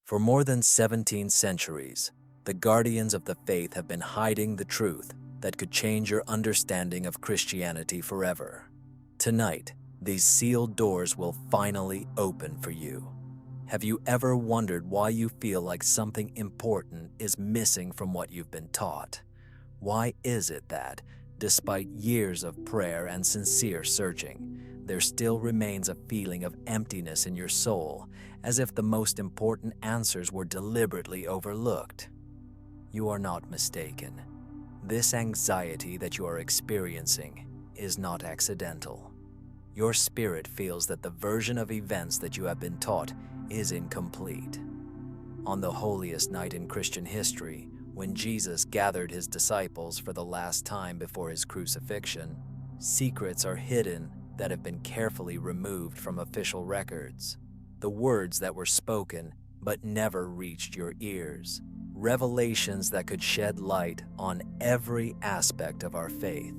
For more than 17 centuries, the guardians of the faith have been hiding the truth that could change your understanding of Christianity forever. Tonight, these sealed doors will finally open for you. Have you ever wondered why you feel like something important is missing from what you've been taught? Why is it that, despite years of prayer and sincere searching, there still remains a feeling of emptiness in your soul, as if the most important answers were deliberately overlooked? You are not mistaken. This anxiety that you are experiencing is not accidental. Your spirit feels that the version of events that you have been taught is incomplete. On the holiest night in Christian history, when Jesus gathered his disciples for the last time before his crucifixion, secrets are hidden that have been carefully removed from official records. The words that were spoken but never reached your ears. Revelations that could shed light on every aspect of our faith.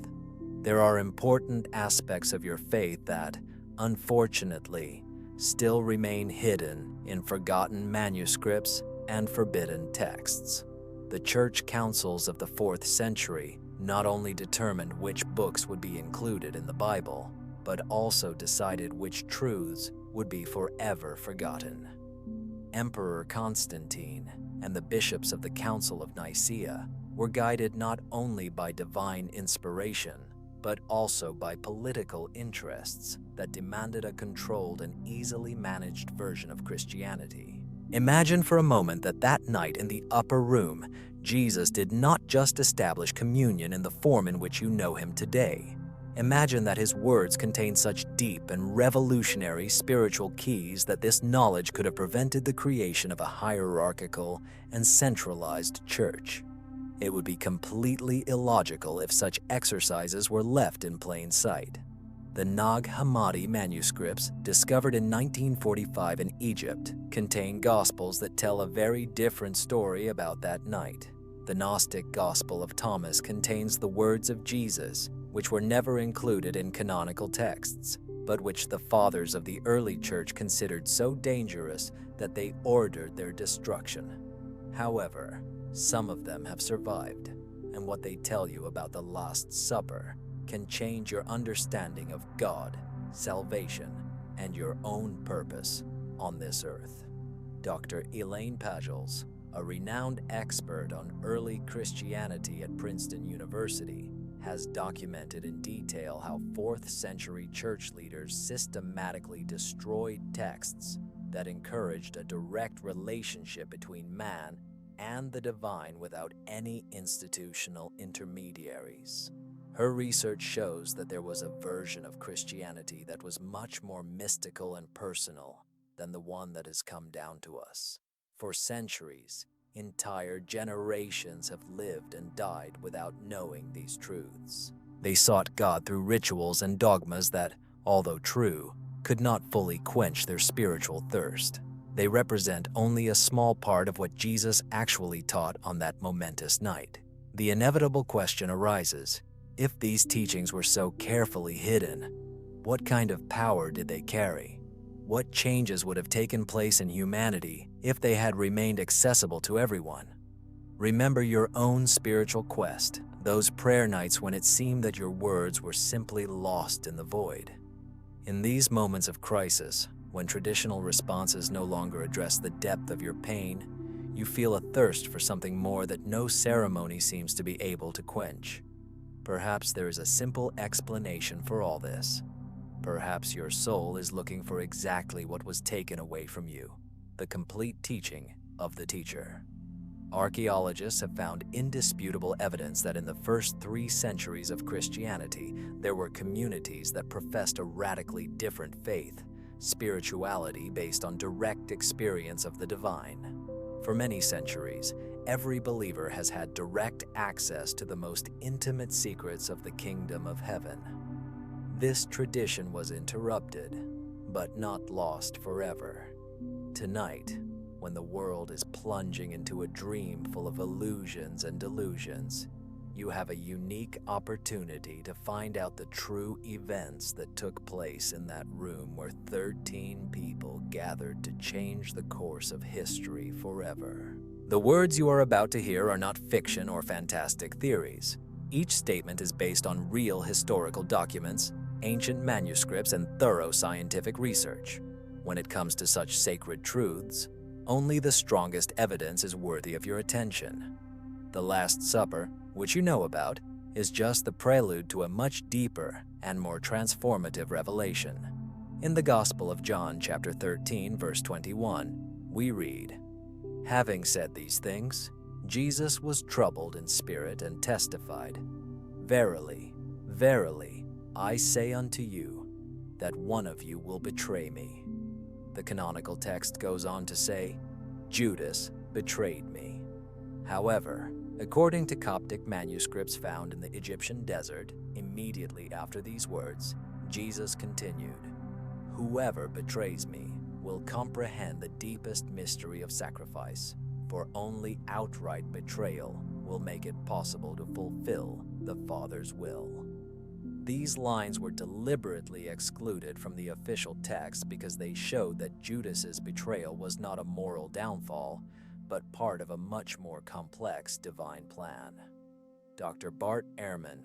There are important aspects of your faith that, unfortunately, still remain hidden in forgotten manuscripts and forbidden texts. The church councils of the 4th century not only determined which books would be included in the Bible, but also decided which truths would be forever forgotten. Emperor Constantine and the bishops of the Council of Nicaea were guided not only by divine inspiration, but also by political interests that demanded a controlled and easily managed version of Christianity. Imagine for a moment that night in the upper room, Jesus did not just establish communion in the form in which you know him today. Imagine that his words contained such deep and revolutionary spiritual keys that this knowledge could have prevented the creation of a hierarchical and centralized church. It would be completely illogical if such exercises were left in plain sight. The Nag Hammadi manuscripts, discovered in 1945 in Egypt, contain Gospels that tell a very different story about that night. The Gnostic Gospel of Thomas contains the words of Jesus, which were never included in canonical texts, but which the fathers of the early church considered so dangerous that they ordered their destruction. However, some of them have survived, and what they tell you about the Last Supper can change your understanding of God, salvation, and your own purpose on this earth. Dr. Elaine Pagels, a renowned expert on early Christianity at Princeton University, has documented in detail how 4th century church leaders systematically destroyed texts that encouraged a direct relationship between man and the divine without any institutional intermediaries. Her research shows that there was a version of Christianity that was much more mystical and personal than the one that has come down to us. For centuries, entire generations have lived and died without knowing these truths. They sought God through rituals and dogmas that, although true, could not fully quench their spiritual thirst. They represent only a small part of what Jesus actually taught on that momentous night. The inevitable question arises: if these teachings were so carefully hidden, what kind of power did they carry? What changes would have taken place in humanity if they had remained accessible to everyone? Remember your own spiritual quest, those prayer nights when it seemed that your words were simply lost in the void. In these moments of crisis, when traditional responses no longer address the depth of your pain, you feel a thirst for something more that no ceremony seems to be able to quench. Perhaps there is a simple explanation for all this. Perhaps your soul is looking for exactly what was taken away from you, the complete teaching of the teacher. Archaeologists have found indisputable evidence that in the first 3 centuries of Christianity, there were communities that professed a radically different faith, spirituality based on direct experience of the divine. For many centuries, every believer has had direct access to the most intimate secrets of the kingdom of heaven. This tradition was interrupted, but not lost forever. Tonight, when the world is plunging into a dream full of illusions and delusions, you have a unique opportunity to find out the true events that took place in that room where 13 people gathered to change the course of history forever. The words you are about to hear are not fiction or fantastic theories. Each statement is based on real historical documents, ancient manuscripts, and thorough scientific research. When it comes to such sacred truths, only the strongest evidence is worthy of your attention. The Last Supper, which you know about, is just the prelude to a much deeper and more transformative revelation. In the Gospel of John, chapter 13, verse 21, we read, "Having said these things, Jesus was troubled in spirit and testified, 'Verily, verily, I say unto you, that one of you will betray me.'" The canonical text goes on to say, "Judas betrayed me." However, according to Coptic manuscripts found in the Egyptian desert, immediately after these words, Jesus continued, "Whoever betrays me will comprehend the deepest mystery of sacrifice, for only outright betrayal will make it possible to fulfill the Father's will." These lines were deliberately excluded from the official text because they showed that Judas's betrayal was not a moral downfall, but part of a much more complex divine plan. Dr. Bart Ehrman,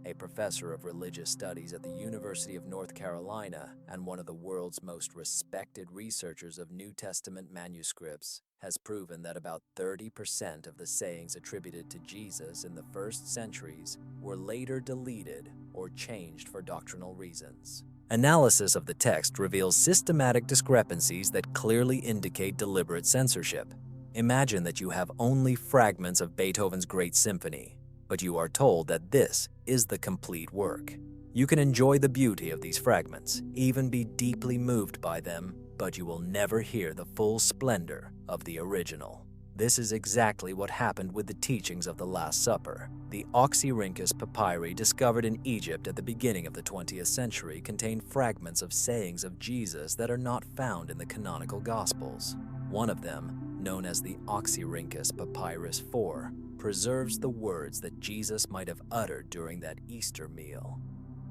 a professor of religious studies at the University of North Carolina and one of the world's most respected researchers of New Testament manuscripts, has proven that about 30% of the sayings attributed to Jesus in the first centuries were later deleted or changed for doctrinal reasons. Analysis of the text reveals systematic discrepancies that clearly indicate deliberate censorship. Imagine that you have only fragments of Beethoven's Great Symphony, but you are told that this is the complete work. You can enjoy the beauty of these fragments, even be deeply moved by them, but you will never hear the full splendor of the original. This is exactly what happened with the teachings of the Last Supper. The Oxyrhynchus papyri discovered in Egypt at the beginning of the 20th century contain fragments of sayings of Jesus that are not found in the canonical Gospels. One of them, known as the Oxyrhynchus Papyrus 4, preserves the words that Jesus might have uttered during that Easter meal.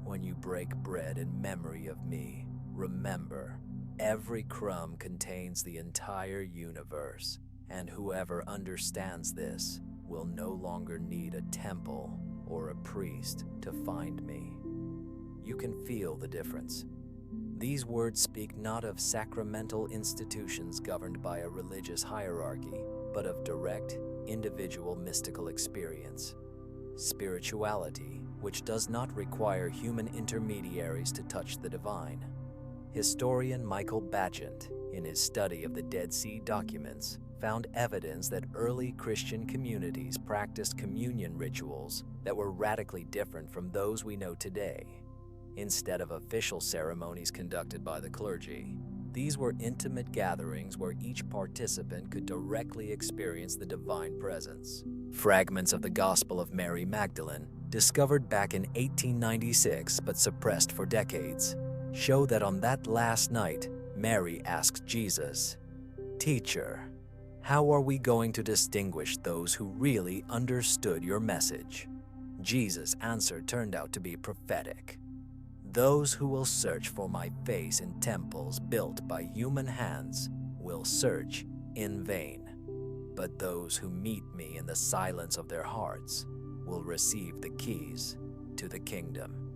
"When you break bread in memory of me, remember, every crumb contains the entire universe, and whoever understands this will no longer need a temple or a priest to find me." You can feel the difference. These words speak not of sacramental institutions governed by a religious hierarchy, but of direct, individual mystical experience. Spirituality, which does not require human intermediaries to touch the divine. Historian Michael Bagent, in his study of the Dead Sea documents, found evidence that early Christian communities practiced communion rituals that were radically different from those we know today. Instead of official ceremonies conducted by the clergy, these were intimate gatherings where each participant could directly experience the divine presence. Fragments of the Gospel of Mary Magdalene, discovered back in 1896 but suppressed for decades, show that on that last night, Mary asked Jesus, "Teacher, how are we going to distinguish those who really understood your message?" Jesus' answer turned out to be prophetic. "Those who will search for my face in temples built by human hands will search in vain, but those who meet me in the silence of their hearts will receive the keys to the kingdom."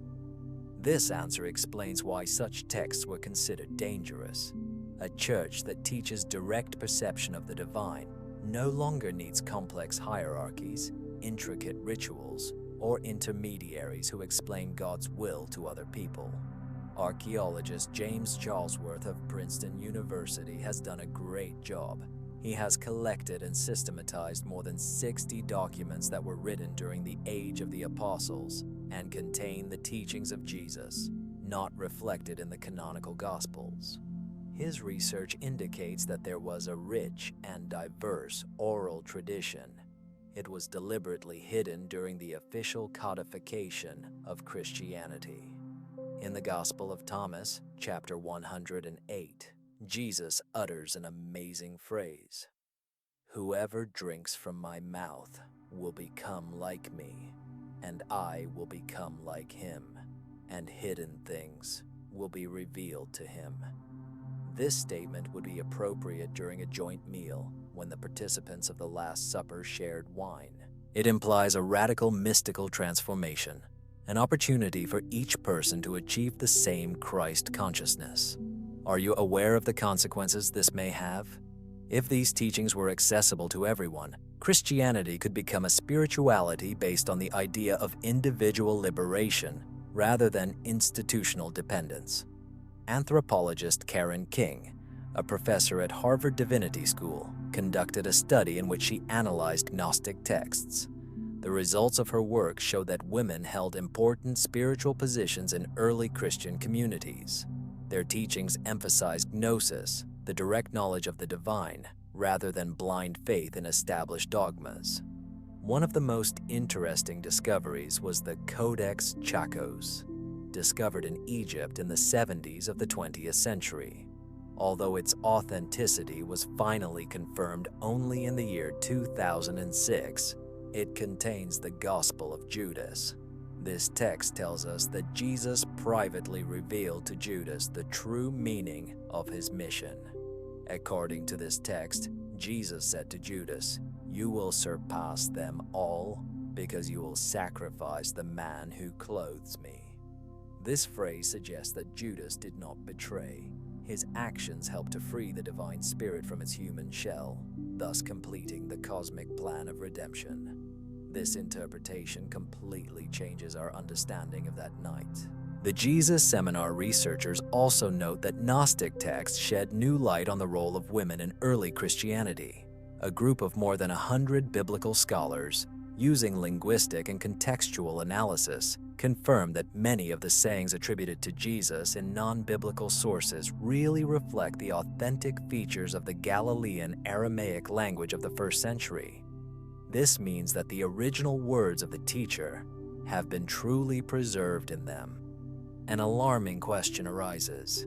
This answer explains why such texts were considered dangerous. A church that teaches direct perception of the divine no longer needs complex hierarchies, intricate rituals, or intermediaries who explain God's will to other people. Archaeologist James Charlesworth of Princeton University has done a great job. He has collected and systematized more than 60 documents that were written during the age of the apostles and contain the teachings of Jesus, not reflected in the canonical Gospels. His research indicates that there was a rich and diverse oral tradition. It was deliberately hidden during the official codification of Christianity. In the Gospel of Thomas, chapter 108, Jesus utters an amazing phrase, "Whoever drinks from my mouth will become like me." and I will become like him, and hidden things will be revealed to him. This statement would be appropriate during a joint meal when the participants of the Last Supper shared wine. It implies a radical mystical transformation, an opportunity for each person to achieve the same Christ consciousness. Are you aware of the consequences this may have? If these teachings were accessible to everyone, Christianity could become a spirituality based on the idea of individual liberation rather than institutional dependence. Anthropologist Karen King, a professor at Harvard Divinity School, conducted a study in which she analyzed Gnostic texts. The results of her work show that women held important spiritual positions in early Christian communities. Their teachings emphasized gnosis, the direct knowledge of the divine, rather than blind faith in established dogmas. One of the most interesting discoveries was the Codex Chacos, discovered in Egypt in the 70s of the 20th century. Although its authenticity was finally confirmed only in the year 2006, it contains the Gospel of Judas. This text tells us that Jesus privately revealed to Judas the true meaning of his mission. According to this text, Jesus said to Judas, "You will surpass them all because you will sacrifice the man who clothes me." This phrase suggests that Judas did not betray. His actions helped to free the divine spirit from its human shell, thus completing the cosmic plan of redemption. This interpretation completely changes our understanding of that night. The Jesus Seminar researchers also note that Gnostic texts shed new light on the role of women in early Christianity. A group of more than 100 biblical scholars, using linguistic and contextual analysis, confirmed that many of the sayings attributed to Jesus in non-biblical sources really reflect the authentic features of the Galilean Aramaic language of the first century. This means that the original words of the teacher have been truly preserved in them. An alarming question arises.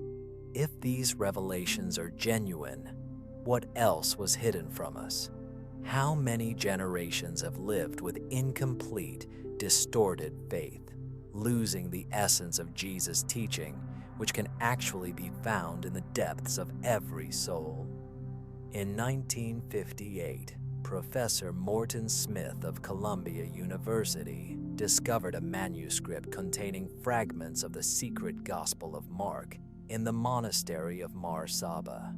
If these revelations are genuine, what else was hidden from us? How many generations have lived with incomplete, distorted faith, losing the essence of Jesus' teaching, which can actually be found in the depths of every soul? In 1958, Professor Morton Smith of Columbia University discovered a manuscript containing fragments of the secret Gospel of Mark in the monastery of Mar Saba.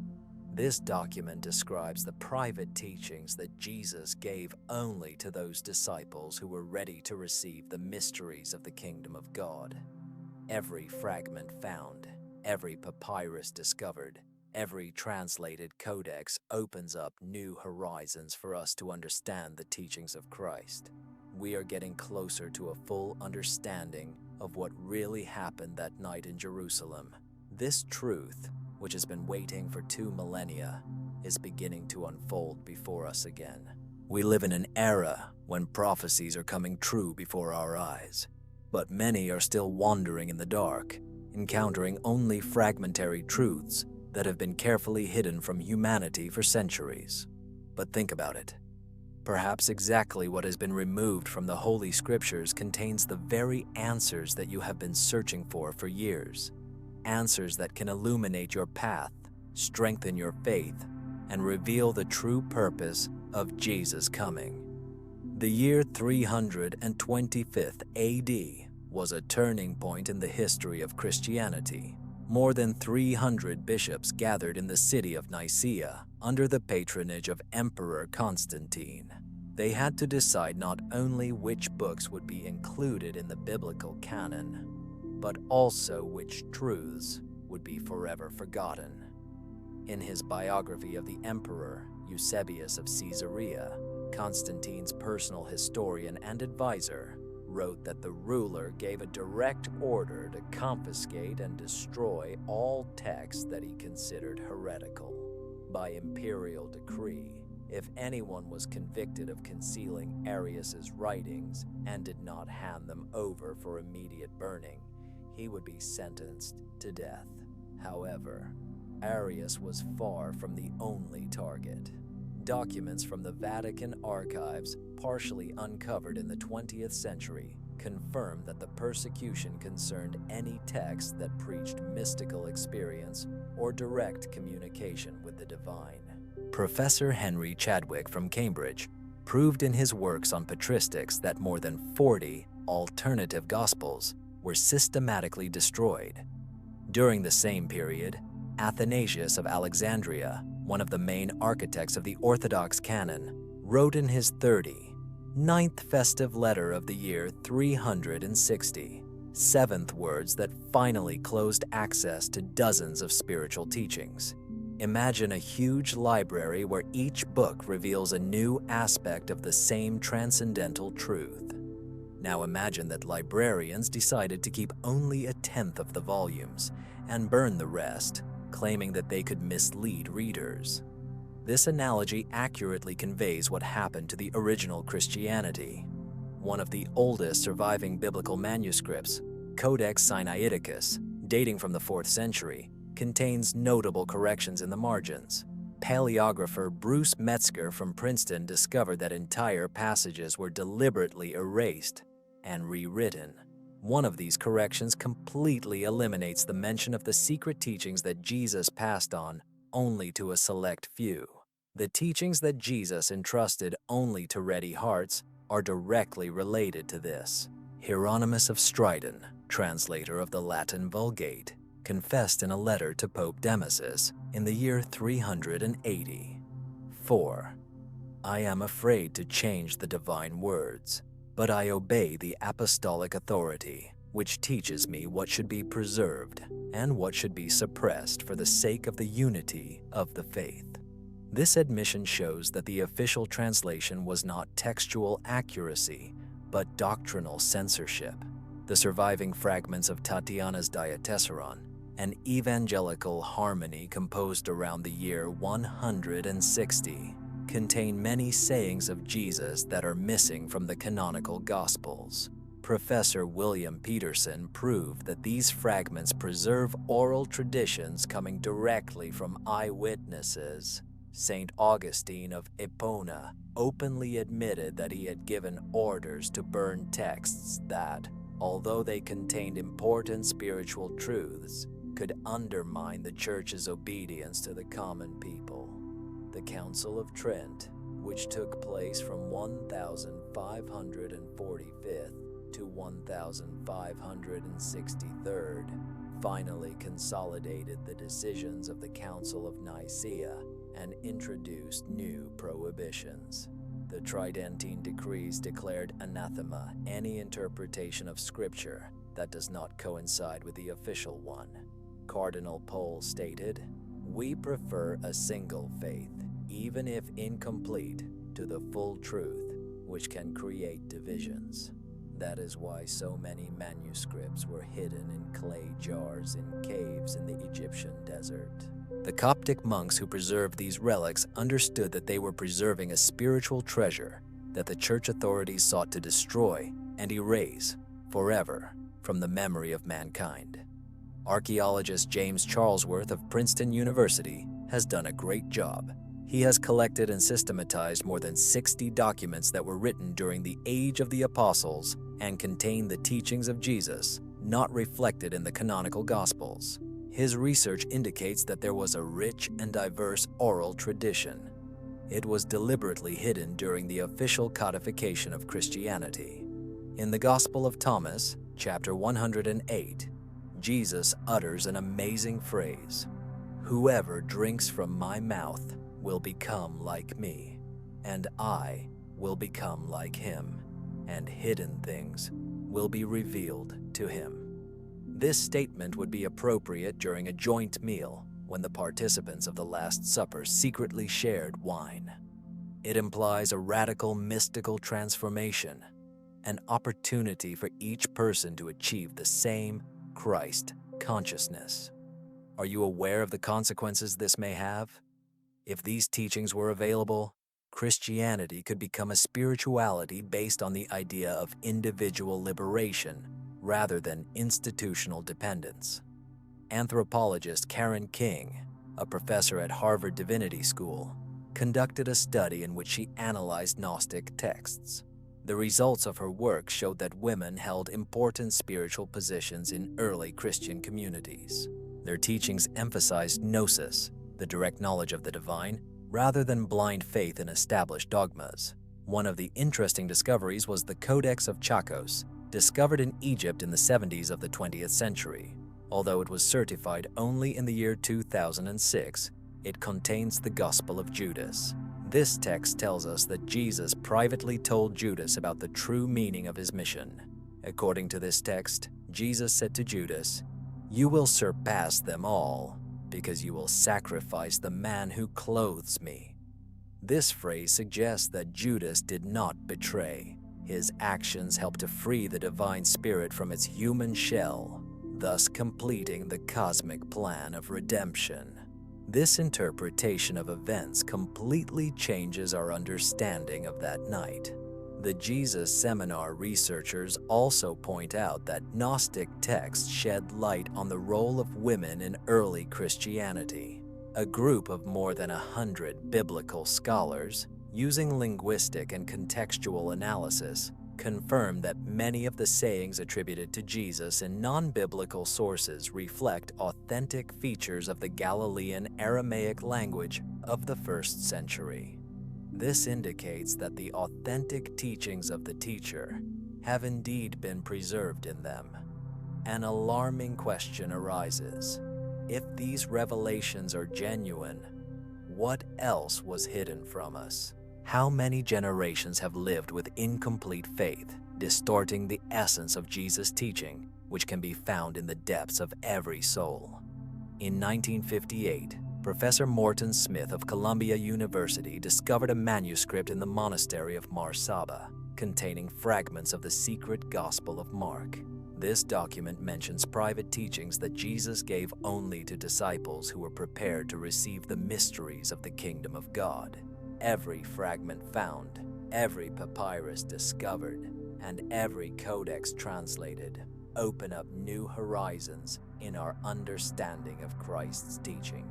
This document describes the private teachings that Jesus gave only to those disciples who were ready to receive the mysteries of the kingdom of God. Every fragment found, every papyrus discovered, every translated codex opens up new horizons for us to understand the teachings of Christ. We are getting closer to a full understanding of what really happened that night in Jerusalem. This truth, which has been waiting for 2 millennia, is beginning to unfold before us again. We live in an era when prophecies are coming true before our eyes, but many are still wandering in the dark, encountering only fragmentary truths that have been carefully hidden from humanity for centuries. But think about it. Perhaps exactly what has been removed from the Holy Scriptures contains the very answers that you have been searching for years. Answers that can illuminate your path, strengthen your faith, and reveal the true purpose of Jesus' coming. The year 325 AD was a turning point in the history of Christianity. More than 300 bishops gathered in the city of Nicaea under the patronage of Emperor Constantine. They had to decide not only which books would be included in the biblical canon, but also which truths would be forever forgotten. In his biography of the emperor, Eusebius of Caesarea, Constantine's personal historian and advisor, wrote that the ruler gave a direct order to confiscate and destroy all texts that he considered heretical. By imperial decree, if anyone was convicted of concealing Arius's writings and did not hand them over for immediate burning, he would be sentenced to death. However, Arius was far from the only target. Documents from the Vatican archives, partially uncovered in the 20th century, confirmed that the persecution concerned any text that preached mystical experience or direct communication with the divine. Professor Henry Chadwick from Cambridge proved in his works on patristics that more than 40 alternative gospels were systematically destroyed. During the same period, Athanasius of Alexandria, one of the main architects of the Orthodox canon, wrote in his 39th festive letter of the year 360, seventh words that finally closed access to dozens of spiritual teachings. Imagine a huge library where each book reveals a new aspect of the same transcendental truth. Now imagine that librarians decided to keep only a tenth of the volumes and burn the rest, claiming that they could mislead readers. This analogy accurately conveys what happened to the original Christianity. One of the oldest surviving biblical manuscripts, Codex Sinaiticus, dating from the 4th century, contains notable corrections in the margins. Paleographer Bruce Metzger from Princeton discovered that entire passages were deliberately erased and rewritten. One of these corrections completely eliminates the mention of the secret teachings that Jesus passed on only to a select few. The teachings that Jesus entrusted only to ready hearts are directly related to this. Hieronymus of Stridon, translator of the Latin Vulgate, confessed in a letter to Pope Damasus in the year 380. 4. I am afraid to change the divine words, but I obey the apostolic authority, which teaches me what should be preserved and what should be suppressed for the sake of the unity of the faith. This admission shows that the official translation was not textual accuracy, but doctrinal censorship. The surviving fragments of Tatiana's Diatessaron, an evangelical harmony composed around the year 160, contain many sayings of Jesus that are missing from the canonical Gospels. Professor William Peterson proved that these fragments preserve oral traditions coming directly from eyewitnesses. St. Augustine of Epona openly admitted that he had given orders to burn texts that, although they contained important spiritual truths, could undermine the Church's obedience to the common people. The Council of Trent, which took place from 1545 to 1563, finally consolidated the decisions of the Council of Nicaea and introduced new prohibitions. The Tridentine decrees declared anathema any interpretation of Scripture that does not coincide with the official one. Cardinal Pole stated, "We prefer a single faith, even if incomplete, to the full truth, which can create divisions." That is why so many manuscripts were hidden in clay jars in caves in the Egyptian desert. The Coptic monks who preserved these relics understood that they were preserving a spiritual treasure that the church authorities sought to destroy and erase forever from the memory of mankind. Archaeologist James Charlesworth of Princeton University has done a great job. He has collected and systematized more than 60 documents that were written during the age of the apostles and contain the teachings of Jesus, not reflected in the canonical Gospels. His research indicates that there was a rich and diverse oral tradition. It was deliberately hidden during the official codification of Christianity. In the Gospel of Thomas, chapter 108, Jesus utters an amazing phrase, "Whoever drinks from my mouth will become like me, and I will become like him, and hidden things will be revealed to him." This statement would be appropriate during a joint meal when the participants of the Last Supper secretly shared wine. It implies a radical mystical transformation, an opportunity for each person to achieve the same Christ consciousness. Are you aware of the consequences this may have? If these teachings were available, Christianity could become a spirituality based on the idea of individual liberation rather than institutional dependence. Anthropologist Karen King, a professor at Harvard Divinity School, conducted a study in which she analyzed Gnostic texts. The results of her work showed that women held important spiritual positions in early Christian communities. Their teachings emphasized gnosis, the direct knowledge of the divine, rather than blind faith in established dogmas. One of the interesting discoveries was the Codex of Chakos, discovered in Egypt in the 70s of the 20th century. Although it was certified only in the year 2006, it contains the Gospel of Judas. This text tells us that Jesus privately told Judas about the true meaning of his mission. According to this text, Jesus said to Judas, "You will surpass them all, because you will sacrifice the man who clothes me." This phrase suggests that Judas did not betray. His actions helped to free the divine spirit from its human shell, thus completing the cosmic plan of redemption. This interpretation of events completely changes our understanding of that night. The Jesus Seminar researchers also point out that Gnostic texts shed light on the role of women in early Christianity. A group of more than 100 biblical scholars, using linguistic and contextual analysis, confirmed that many of the sayings attributed to Jesus in non-biblical sources reflect authentic features of the Galilean Aramaic language of the 1st century. This indicates that the authentic teachings of the teacher have indeed been preserved in them. An alarming question arises. If these revelations are genuine, what else was hidden from us? How many generations have lived with incomplete faith, distorting the essence of Jesus' teaching, which can be found in the depths of every soul? In 1958, Professor Morton Smith of Columbia University discovered a manuscript in the monastery of Mar Saba containing fragments of the secret Gospel of Mark. This document mentions private teachings that Jesus gave only to disciples who were prepared to receive the mysteries of the kingdom of God. Every fragment found, every papyrus discovered, and every codex translated open up new horizons in our understanding of Christ's teaching.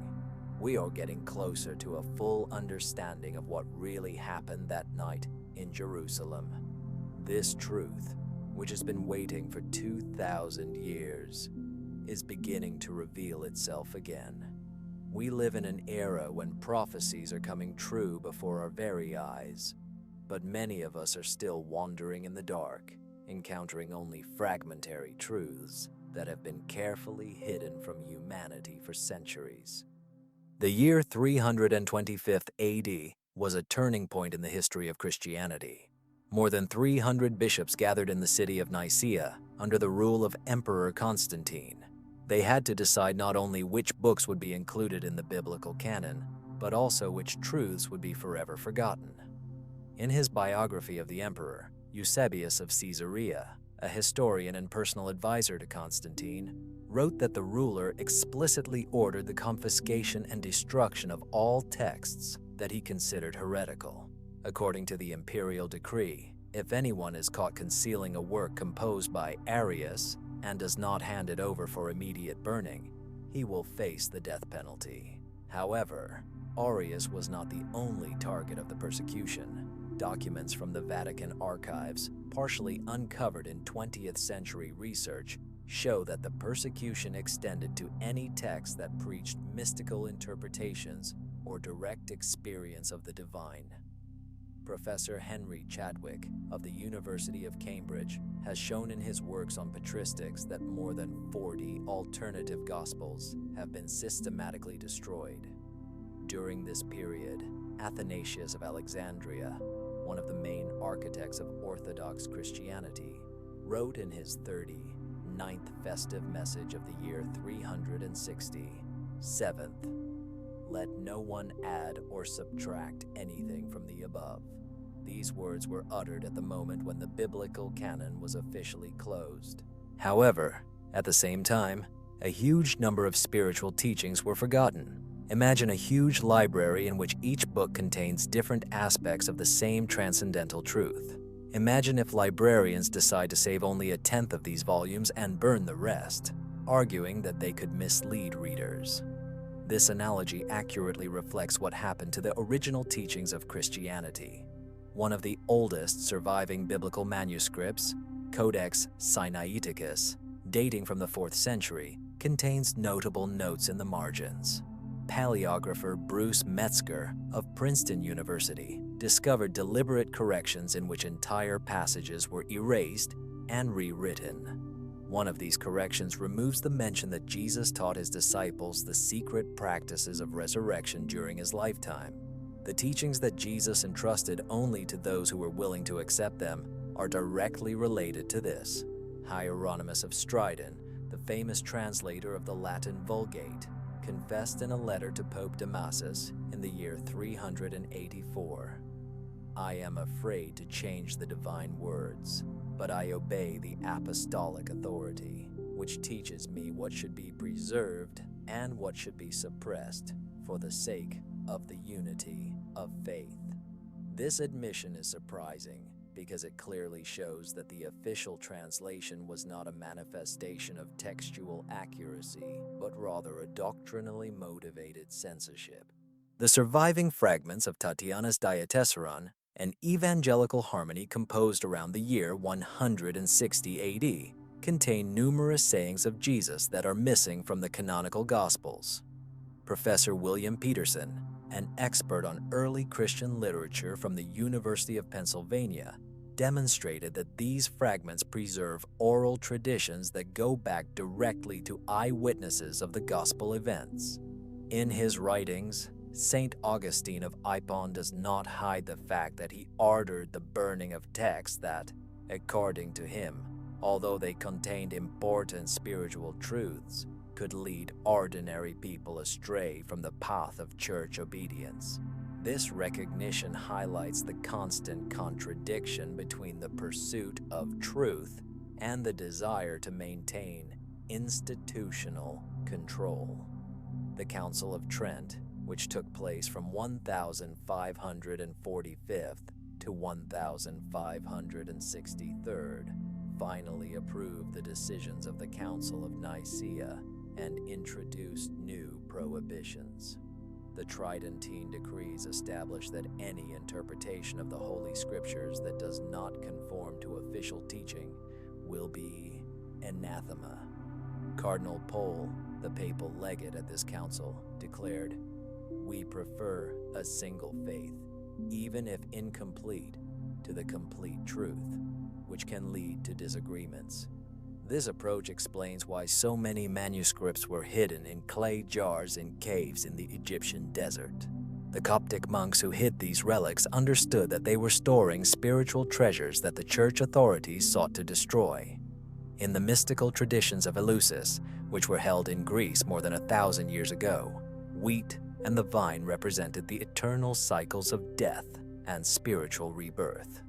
We are getting closer to a full understanding of what really happened that night in Jerusalem. This truth, which has been waiting for 2,000 years, is beginning to reveal itself again. We live in an era when prophecies are coming true before our very eyes, but many of us are still wandering in the dark, encountering only fragmentary truths that have been carefully hidden from humanity for centuries. The year 325 AD was a turning point in the history of Christianity. More than 300 bishops gathered in the city of Nicaea under the rule of Emperor Constantine. They had to decide not only which books would be included in the biblical canon, but also which truths would be forever forgotten. In his biography of the emperor, Eusebius of Caesarea, a historian and personal advisor to Constantine, wrote that the ruler explicitly ordered the confiscation and destruction of all texts that he considered heretical. According to the imperial decree, if anyone is caught concealing a work composed by Arius and does not hand it over for immediate burning, he will face the death penalty. However, Arius was not the only target of the persecution. Documents from the Vatican archives, partially uncovered in 20th century research, show that the persecution extended to any text that preached mystical interpretations or direct experience of the divine. Professor Henry Chadwick of the University of Cambridge has shown in his works on patristics that more than 40 alternative gospels have been systematically destroyed. During this period, Athanasius of Alexandria, one of the main architects of Orthodox Christianity, wrote in his 39th festive message of the year 360, 7th, "Let no one add or subtract anything from the above." These words were uttered at the moment when the biblical canon was officially closed. However, at the same time, a huge number of spiritual teachings were forgotten. Imagine a huge library in which each book contains different aspects of the same transcendental truth. Imagine if librarians decide to save only a tenth of these volumes and burn the rest, arguing that they could mislead readers. This analogy accurately reflects what happened to the original teachings of Christianity. One of the oldest surviving biblical manuscripts, Codex Sinaiticus, dating from the 4th century, contains notable notes in the margins. Paleographer Bruce Metzger of Princeton University discovered deliberate corrections in which entire passages were erased and rewritten. One of these corrections removes the mention that Jesus taught his disciples the secret practices of resurrection during his lifetime. The teachings that Jesus entrusted only to those who were willing to accept them are directly related to this. Hieronymus of Stridon, the famous translator of the Latin Vulgate, confessed in a letter to Pope Damasus in the year 384, "I am afraid to change the divine words, but I obey the apostolic authority, which teaches me what should be preserved and what should be suppressed for the sake of the unity of faith." This admission is surprising because it clearly shows that the official translation was not a manifestation of textual accuracy, but rather a doctrinally motivated censorship. The surviving fragments of Tatiana's Diatessaron, an evangelical harmony composed around the year 160 AD, contain numerous sayings of Jesus that are missing from the canonical Gospels. Professor William Peterson, an expert on early Christian literature from the University of Pennsylvania, demonstrated that these fragments preserve oral traditions that go back directly to eyewitnesses of the gospel events. In his writings, St. Augustine of Hippo does not hide the fact that he ordered the burning of texts that, according to him, although they contained important spiritual truths, could lead ordinary people astray from the path of church obedience. This recognition highlights the constant contradiction between the pursuit of truth and the desire to maintain institutional control. The Council of Trent, which took place from 1545 to 1563, finally approved the decisions of the Council of Nicaea and introduced new prohibitions. The Tridentine decrees establish that any interpretation of the Holy Scriptures that does not conform to official teaching will be anathema. Cardinal Pole, the papal legate at this council, declared, "We prefer a single faith, even if incomplete, to the complete truth, which can lead to disagreements." This approach explains why so many manuscripts were hidden in clay jars in caves in the Egyptian desert. The Coptic monks who hid these relics understood that they were storing spiritual treasures that the church authorities sought to destroy. In the mystical traditions of Eleusis, which were held in Greece more than 1,000 years ago, wheat and the vine represented the eternal cycles of death and spiritual rebirth.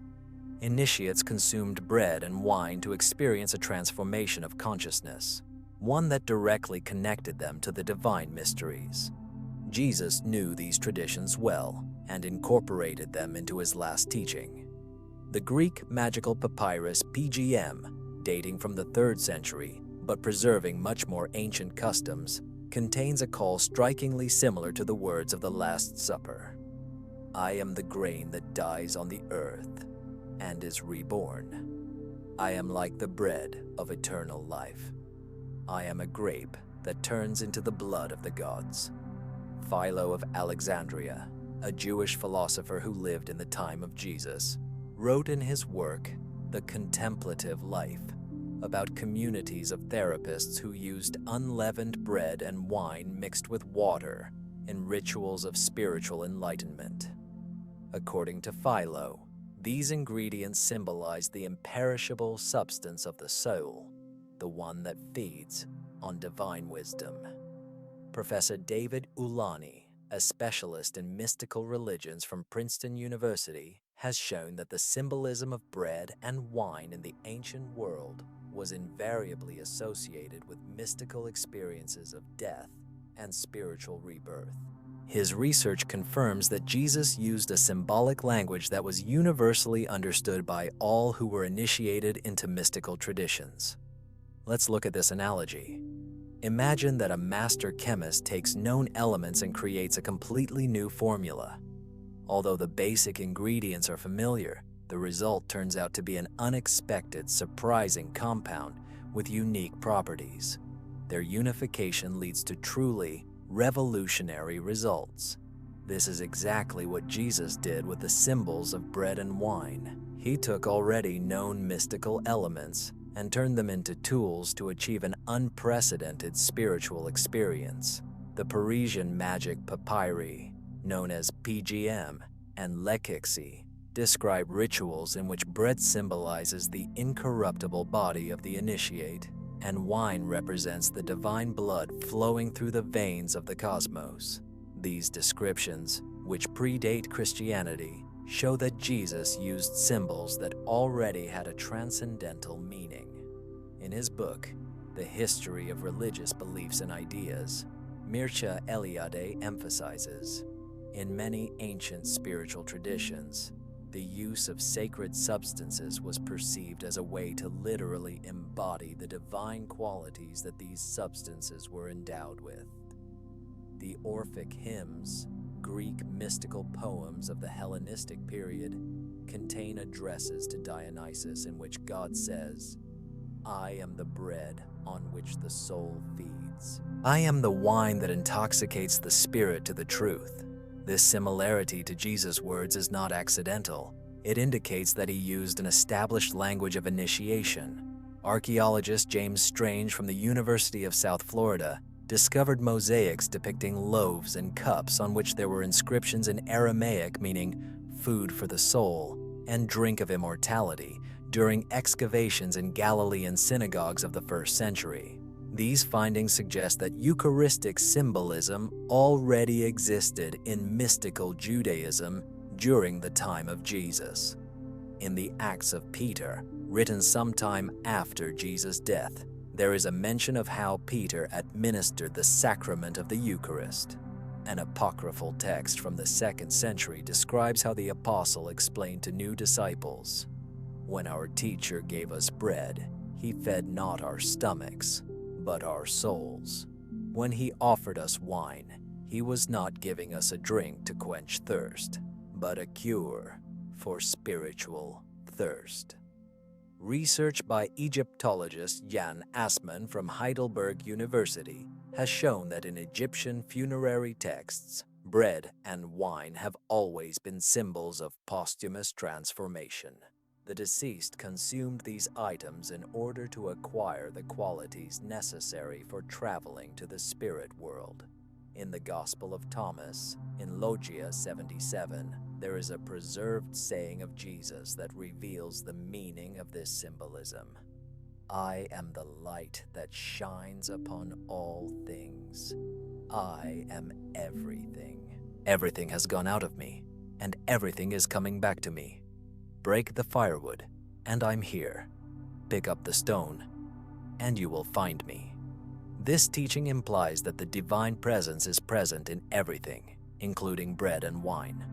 Initiates consumed bread and wine to experience a transformation of consciousness, one that directly connected them to the divine mysteries. Jesus knew these traditions well and incorporated them into his last teaching. The Greek magical papyrus PGM, dating from the 3rd century but preserving much more ancient customs, contains a call strikingly similar to the words of the Last Supper. "I am the grain that dies on the earth and is reborn. I am like the bread of eternal life. I am a grape that turns into the blood of the gods." Philo of Alexandria, a Jewish philosopher who lived in the time of Jesus, wrote in his work, The Contemplative Life, about communities of therapists who used unleavened bread and wine mixed with water in rituals of spiritual enlightenment. According to Philo, these ingredients symbolize the imperishable substance of the soul, the one that feeds on divine wisdom. Professor David Ulani, a specialist in mystical religions from Princeton University, has shown that the symbolism of bread and wine in the ancient world was invariably associated with mystical experiences of death and spiritual rebirth. His research confirms that Jesus used a symbolic language that was universally understood by all who were initiated into mystical traditions. Let's look at this analogy. Imagine that a master chemist takes known elements and creates a completely new formula. Although the basic ingredients are familiar, the result turns out to be an unexpected, surprising compound with unique properties. Their unification leads to truly revolutionary results. This is exactly what Jesus did with the symbols of bread and wine. He took already known mystical elements and turned them into tools to achieve an unprecedented spiritual experience. The Parisian magic papyri, known as PGM and Lekiksi, describe rituals in which bread symbolizes the incorruptible body of the initiate, and wine represents the divine blood flowing through the veins of the cosmos. These descriptions, which predate Christianity, show that Jesus used symbols that already had a transcendental meaning. In his book, The History of Religious Beliefs and Ideas, Mircea Eliade emphasizes, in many ancient spiritual traditions, the use of sacred substances was perceived as a way to literally embody the divine qualities that these substances were endowed with. The Orphic hymns, Greek mystical poems of the Hellenistic period, contain addresses to Dionysus in which God says, "I am the bread on which the soul feeds. I am the wine that intoxicates the spirit to the truth." This similarity to Jesus' words is not accidental. It indicates that he used an established language of initiation. Archaeologist James Strange from the University of South Florida discovered mosaics depicting loaves and cups on which there were inscriptions in Aramaic meaning "food for the soul" and "drink of immortality" during excavations in Galilean synagogues of the 1st century. These findings suggest that Eucharistic symbolism already existed in mystical Judaism during the time of Jesus. In the Acts of Peter, written sometime after Jesus' death, there is a mention of how Peter administered the sacrament of the Eucharist. An apocryphal text from the 2nd century describes how the apostle explained to new disciples, "When our teacher gave us bread, he fed not our stomachs, but our souls. When he offered us wine, he was not giving us a drink to quench thirst, but a cure for spiritual thirst." Research by Egyptologist Jan Assmann from Heidelberg University has shown that in Egyptian funerary texts, bread and wine have always been symbols of posthumous transformation. The deceased consumed these items in order to acquire the qualities necessary for traveling to the spirit world. In the Gospel of Thomas, in Logia 77, there is a preserved saying of Jesus that reveals the meaning of this symbolism. "I am the light that shines upon all things. I am everything. Everything has gone out of me, and everything is coming back to me. Break the firewood, and I'm here. Pick up the stone, and you will find me." This teaching implies that the divine presence is present in everything, including bread and wine.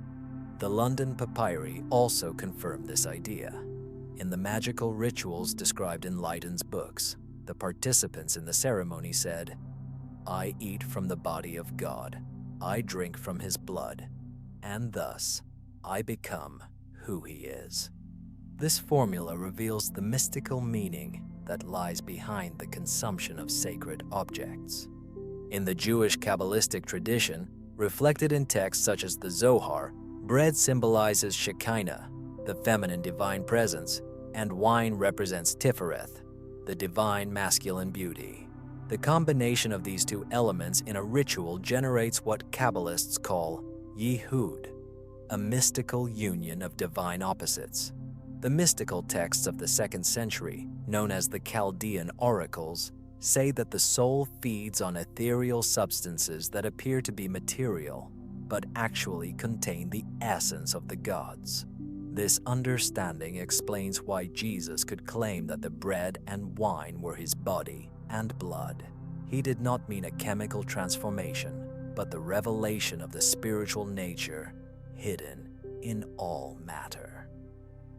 The London Papyri also confirm this idea. In the magical rituals described in Leiden's books, the participants in the ceremony said, "I eat from the body of God, I drink from his blood, and thus I become who he is." This formula reveals the mystical meaning that lies behind the consumption of sacred objects. In the Jewish Kabbalistic tradition, reflected in texts such as the Zohar, bread symbolizes Shekinah, the feminine divine presence, and wine represents Tifereth, the divine masculine beauty. The combination of these two elements in a ritual generates what Kabbalists call Yehud, a mystical union of divine opposites. The mystical texts of the 2nd century, known as the Chaldean oracles, say that the soul feeds on ethereal substances that appear to be material, but actually contain the essence of the gods. This understanding explains why Jesus could claim that the bread and wine were his body and blood. He did not mean a chemical transformation, but the revelation of the spiritual nature hidden in all matter.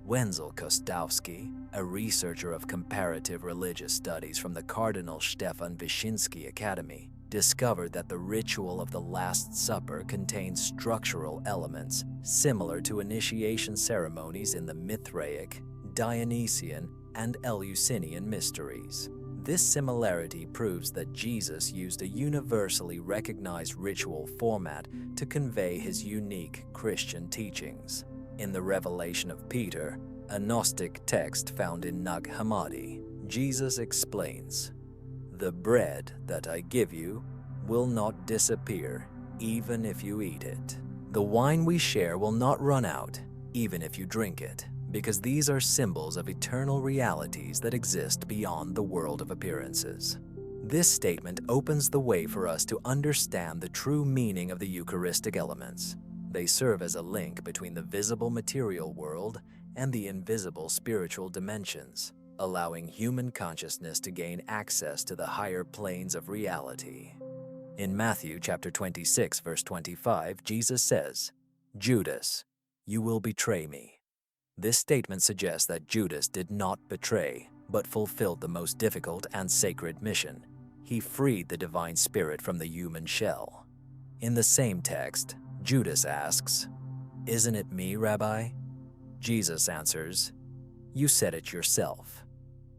Wenzel Kostowski, a researcher of comparative religious studies from the Cardinal Stefan Wyszynski Academy, discovered that the ritual of the Last Supper contained structural elements similar to initiation ceremonies in the Mithraic, Dionysian, and Eleusinian mysteries. This similarity proves that Jesus used a universally recognized ritual format to convey his unique Christian teachings. In the Revelation of Peter, a Gnostic text found in Nag Hammadi, Jesus explains, "The bread that I give you will not disappear, even if you eat it. The wine we share will not run out, even if you drink it, because these are symbols of eternal realities that exist beyond the world of appearances." This statement opens the way for us to understand the true meaning of the Eucharistic elements. They serve as a link between the visible material world and the invisible spiritual dimensions, allowing human consciousness to gain access to the higher planes of reality. In Matthew chapter 26, verse 25, Jesus says, "Judas, you will betray me." This statement suggests that Judas did not betray, but fulfilled the most difficult and sacred mission. He freed the divine spirit from the human shell. In the same text, Judas asks, "Isn't it me, Rabbi?" Jesus answers, "You said it yourself."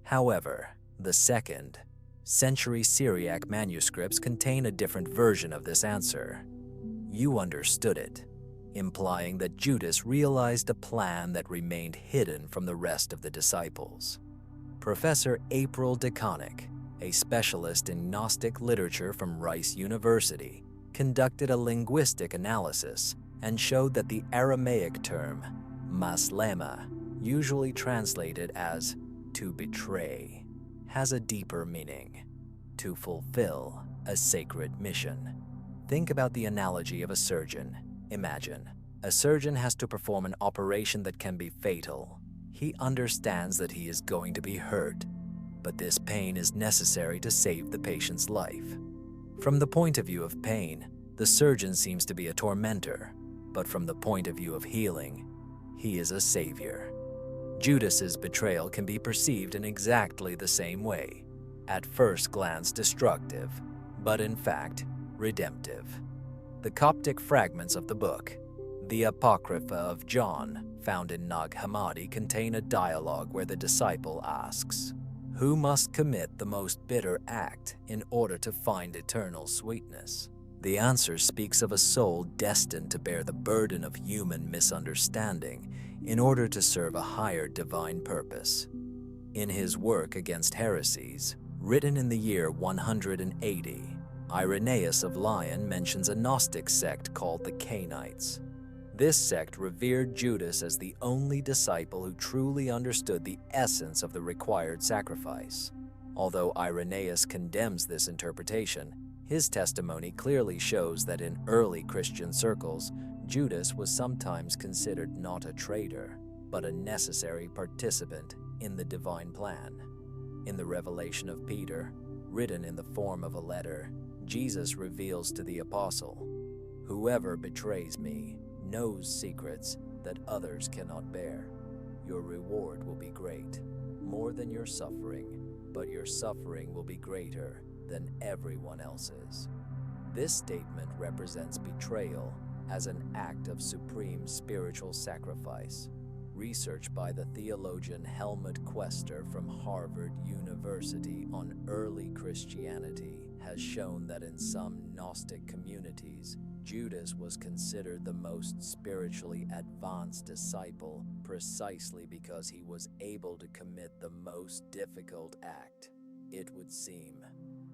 However, the second-century Syriac manuscripts contain a different version of this answer. "You understood it," implying that Judas realized a plan that remained hidden from the rest of the disciples. Professor April DeConnick, a specialist in Gnostic literature from Rice University, conducted a linguistic analysis and showed that the Aramaic term maslema, usually translated as to betray, has a deeper meaning: to fulfill a sacred mission. Think about the analogy of a surgeon. Imagine, a surgeon has to perform an operation that can be fatal. He understands that he is going to be hurt, but this pain is necessary to save the patient's life. From the point of view of pain, the surgeon seems to be a tormentor, but from the point of view of healing, he is a savior. Judas's betrayal can be perceived in exactly the same way, at first glance destructive, but in fact, redemptive. The Coptic fragments of the book, the Apocrypha of John, found in Nag Hammadi, contain a dialogue where the disciple asks, "Who must commit the most bitter act in order to find eternal sweetness?" The answer speaks of a soul destined to bear the burden of human misunderstanding in order to serve a higher divine purpose. In his work Against Heresies, written in the year 180, Irenaeus of Lyon mentions a Gnostic sect called the Cainites. This sect revered Judas as the only disciple who truly understood the essence of the required sacrifice. Although Irenaeus condemns this interpretation, his testimony clearly shows that in early Christian circles, Judas was sometimes considered not a traitor, but a necessary participant in the divine plan. In the Revelation of Peter, written in the form of a letter, Jesus reveals to the apostle, "Whoever betrays me knows secrets that others cannot bear. Your reward will be great, more than your suffering, but your suffering will be greater than everyone else's." This statement represents betrayal as an act of supreme spiritual sacrifice. Research by the theologian Helmut Quester from Harvard University on early Christianity has shown that in some Gnostic communities, Judas was considered the most spiritually advanced disciple precisely because he was able to commit the most difficult act, it would seem,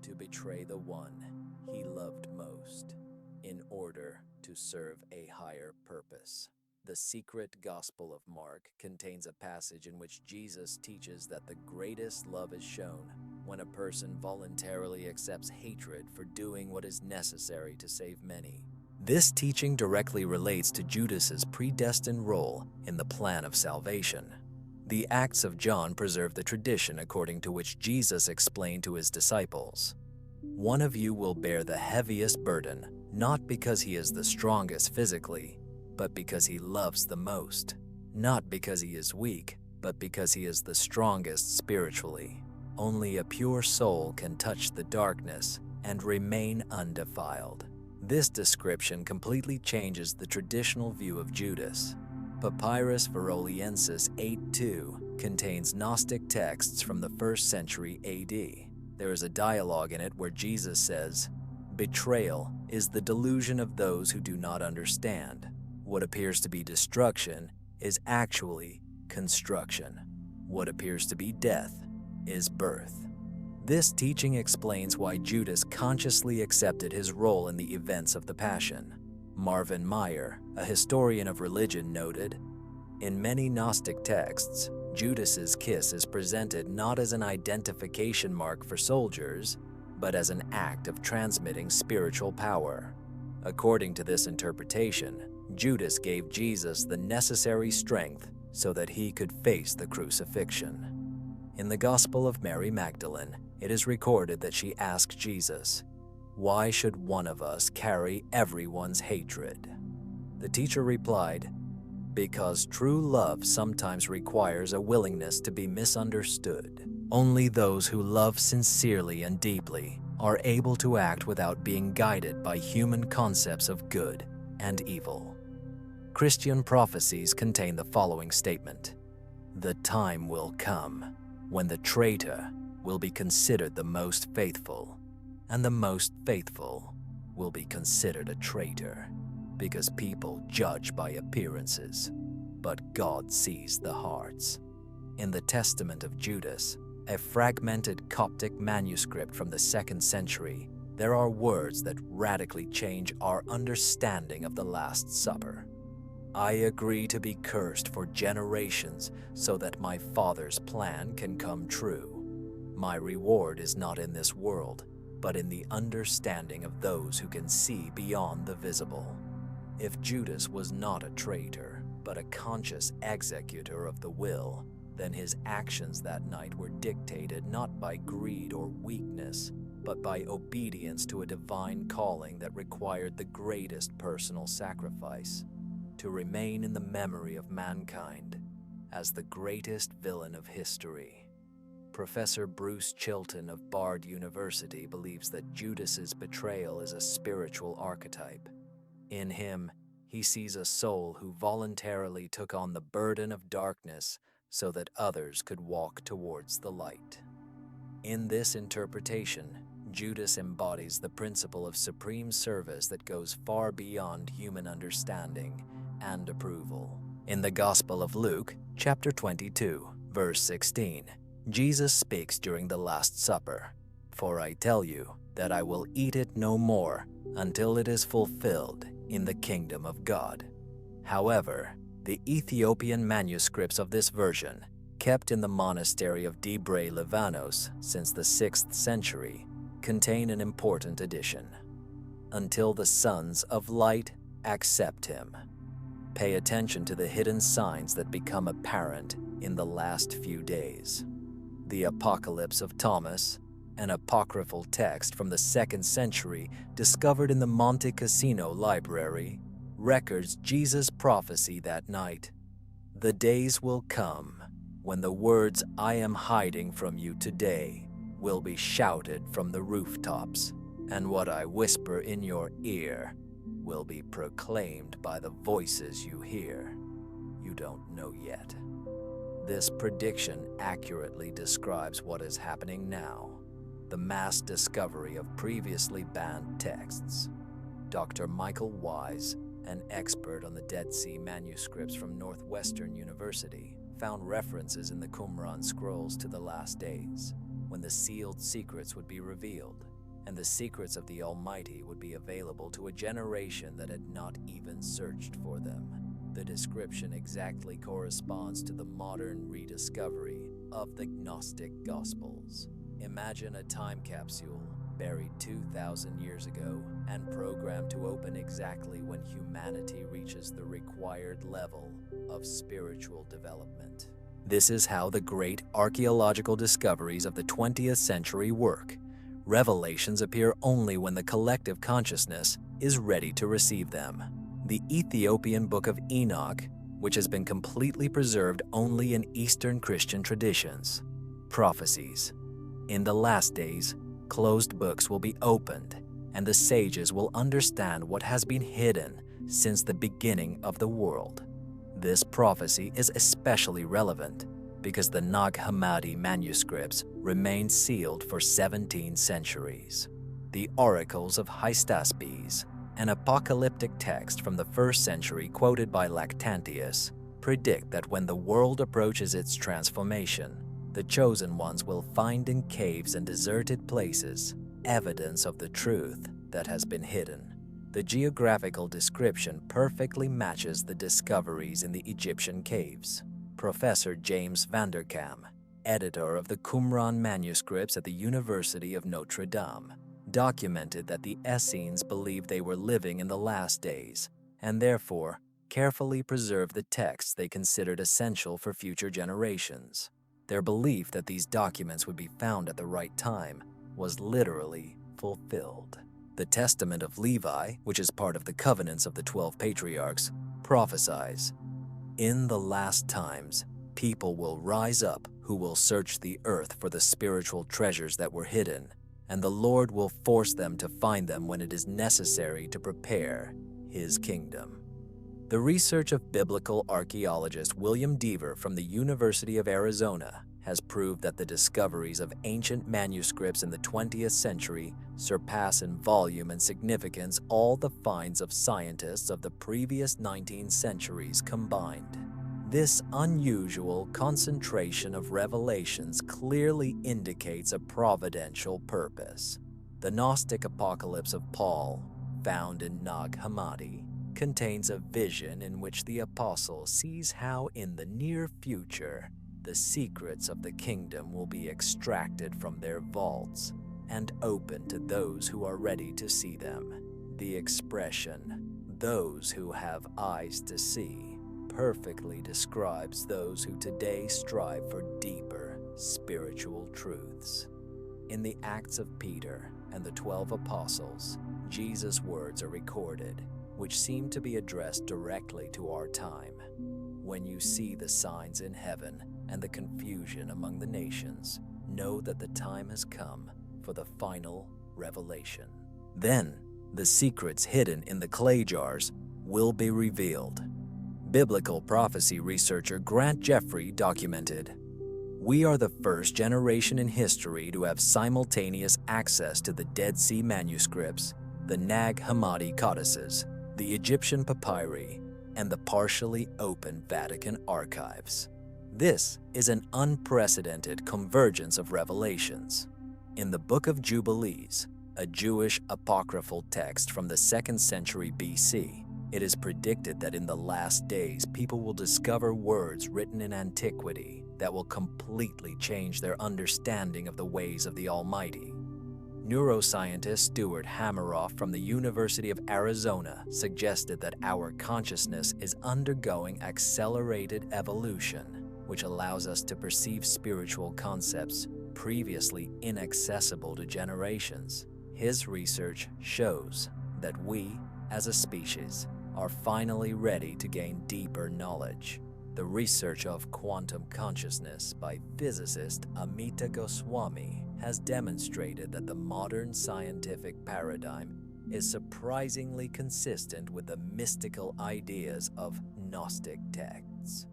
to betray the one he loved most in order to serve a higher purpose. The Secret Gospel of Mark contains a passage in which Jesus teaches that the greatest love is shown when a person voluntarily accepts hatred for doing what is necessary to save many. This teaching directly relates to Judas's predestined role in the plan of salvation. The Acts of John preserve the tradition according to which Jesus explained to his disciples, "One of you will bear the heaviest burden, not because he is the strongest physically, but because he loves the most, not because he is weak, but because he is the strongest spiritually. Only a pure soul can touch the darkness and remain undefiled. This description completely changes the traditional view of Judas. Papyrus Veroliensis 8:2 contains Gnostic texts from the 1st century AD. There is a dialogue in it where Jesus says, "Betrayal is the delusion of those who do not understand. What appears to be destruction is actually construction. What appears to be death is birth." This teaching explains why Judas consciously accepted his role in the events of the Passion. Marvin Meyer, a historian of religion, noted, "In many Gnostic texts, Judas's kiss is presented not as an identification mark for soldiers, but as an act of transmitting spiritual power. According to this interpretation, Judas gave Jesus the necessary strength so that he could face the crucifixion." In the Gospel of Mary Magdalene, it is recorded that she asked Jesus, "Why should one of us carry everyone's hatred?" The teacher replied, "Because true love sometimes requires a willingness to be misunderstood. Only those who love sincerely and deeply are able to act without being guided by human concepts of good and evil." Christian prophecies contain the following statement: "The time will come when the traitor will be considered the most faithful, and the most faithful will be considered a traitor, because people judge by appearances, but God sees the hearts." In the Testament of Judas, a fragmented Coptic manuscript from the 2nd century, there are words that radically change our understanding of the Last Supper. "I agree to be cursed for generations so that my Father's plan can come true. My reward is not in this world, but in the understanding of those who can see beyond the visible." If Judas was not a traitor, but a conscious executor of the will, then his actions that night were dictated not by greed or weakness, but by obedience to a divine calling that required the greatest personal sacrifice, to remain in the memory of mankind as the greatest villain of history. Professor Bruce Chilton of Bard University believes that Judas's betrayal is a spiritual archetype. In him, he sees a soul who voluntarily took on the burden of darkness so that others could walk towards the light. In this interpretation, Judas embodies the principle of supreme service that goes far beyond human understanding and approval. In the Gospel of Luke, chapter 22, verse 16, Jesus speaks during the Last Supper, "For I tell you that I will eat it no more until it is fulfilled in the kingdom of God." However, the Ethiopian manuscripts of this version, kept in the monastery of Debre Livanos since the 6th century, contain an important addition. "Until the sons of light accept him." Pay attention to the hidden signs that become apparent in the last few days. The Apocalypse of Thomas, an apocryphal text from the 2nd century discovered in the Monte Cassino library, records Jesus' prophecy that night. "The days will come when the words 'I am hiding from you today' will be shouted from the rooftops, and what I whisper in your ear will be proclaimed by the voices you hear. You don't know yet." This prediction accurately describes what is happening now, the mass discovery of previously banned texts. Dr. Michael Wise, an expert on the Dead Sea manuscripts from Northwestern University, found references in the Qumran scrolls to the last days, when the sealed secrets would be revealed, and the secrets of the Almighty would be available to a generation that had not even searched for them. The description exactly corresponds to the modern rediscovery of the Gnostic Gospels. Imagine a time capsule buried 2,000 years ago and programmed to open exactly when humanity reaches the required level of spiritual development. This is how the great archaeological discoveries of the 20th century work. Revelations appear only when the collective consciousness is ready to receive them. The Ethiopian Book of Enoch, which has been completely preserved only in Eastern Christian traditions. Prophecies. In the last days, closed books will be opened, and the sages will understand what has been hidden since the beginning of the world. This prophecy is especially relevant because the Nag Hammadi manuscripts remained sealed for 17 centuries. The oracles of Hystaspes, an apocalyptic text from the 1st century quoted by Lactantius, predict that when the world approaches its transformation, the chosen ones will find in caves and deserted places evidence of the truth that has been hidden. The geographical description perfectly matches the discoveries in the Egyptian caves. Professor James Vanderkam, editor of the Qumran manuscripts at the University of Notre Dame, documented that the Essenes believed they were living in the last days, and therefore carefully preserved the texts they considered essential for future generations. Their belief that these documents would be found at the right time was literally fulfilled. The Testament of Levi, which is part of the covenants of the 12 patriarchs, prophesies, "In the last times, people will rise up who will search the earth for the spiritual treasures that were hidden, and the Lord will force them to find them when it is necessary to prepare His kingdom." The research of biblical archaeologist William Deaver from the University of Arizona has proved that the discoveries of ancient manuscripts in the 20th century surpass in volume and significance all the finds of scientists of the previous 19 centuries combined. This unusual concentration of revelations clearly indicates a providential purpose. The Gnostic Apocalypse of Paul, found in Nag Hammadi, contains a vision in which the apostle sees how in the near future the secrets of the kingdom will be extracted from their vaults and open to those who are ready to see them. The expression, "those who have eyes to see," perfectly describes those who today strive for deeper spiritual truths. In the Acts of Peter and the 12 apostles, Jesus' words are recorded, which seem to be addressed directly to our time. "When you see the signs in heaven and the confusion among the nations, know that the time has come for the final revelation. Then the secrets hidden in the clay jars will be revealed." Biblical prophecy researcher Grant Jeffrey documented, "We are the first generation in history to have simultaneous access to the Dead Sea manuscripts, the Nag Hammadi codices, the Egyptian papyri, and the partially open Vatican archives. This is an unprecedented convergence of revelations. In the Book of Jubilees, a Jewish apocryphal text from the 2nd century BC, it is predicted that in the last days people will discover words written in antiquity that will completely change their understanding of the ways of the Almighty. Neuroscientist Stuart Hameroff from the University of Arizona suggested that our consciousness is undergoing accelerated evolution, which allows us to perceive spiritual concepts previously inaccessible to generations. His research shows that we, as a species, are finally ready to gain deeper knowledge. The research of quantum consciousness by physicist Amita Goswami has demonstrated that the modern scientific paradigm is surprisingly consistent with the mystical ideas of Gnostic texts.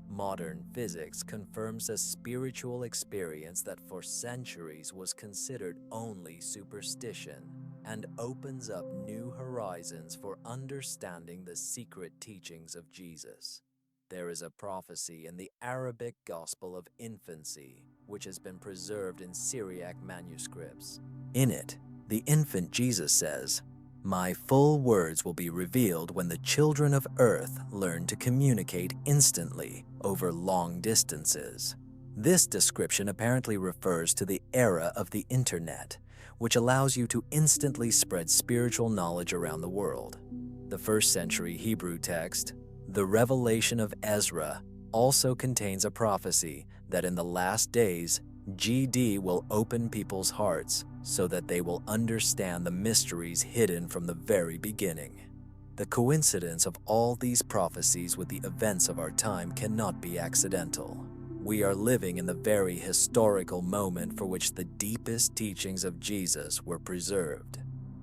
Modern physics confirms a spiritual experience that for centuries was considered only superstition and opens up new horizons for understanding the secret teachings of Jesus. There is a prophecy in the Arabic Gospel of Infancy, which has been preserved in Syriac manuscripts. In it, the infant Jesus says, "My full words will be revealed when the children of earth learn to communicate instantly over long distances." This description apparently refers to the era of the internet, which allows you to instantly spread spiritual knowledge around the world. The 1st century Hebrew text, the Revelation of Ezra, also contains a prophecy that in the last days, GD will open people's hearts so that they will understand the mysteries hidden from the very beginning. The coincidence of all these prophecies with the events of our time cannot be accidental. We are living in the very historical moment for which the deepest teachings of Jesus were preserved.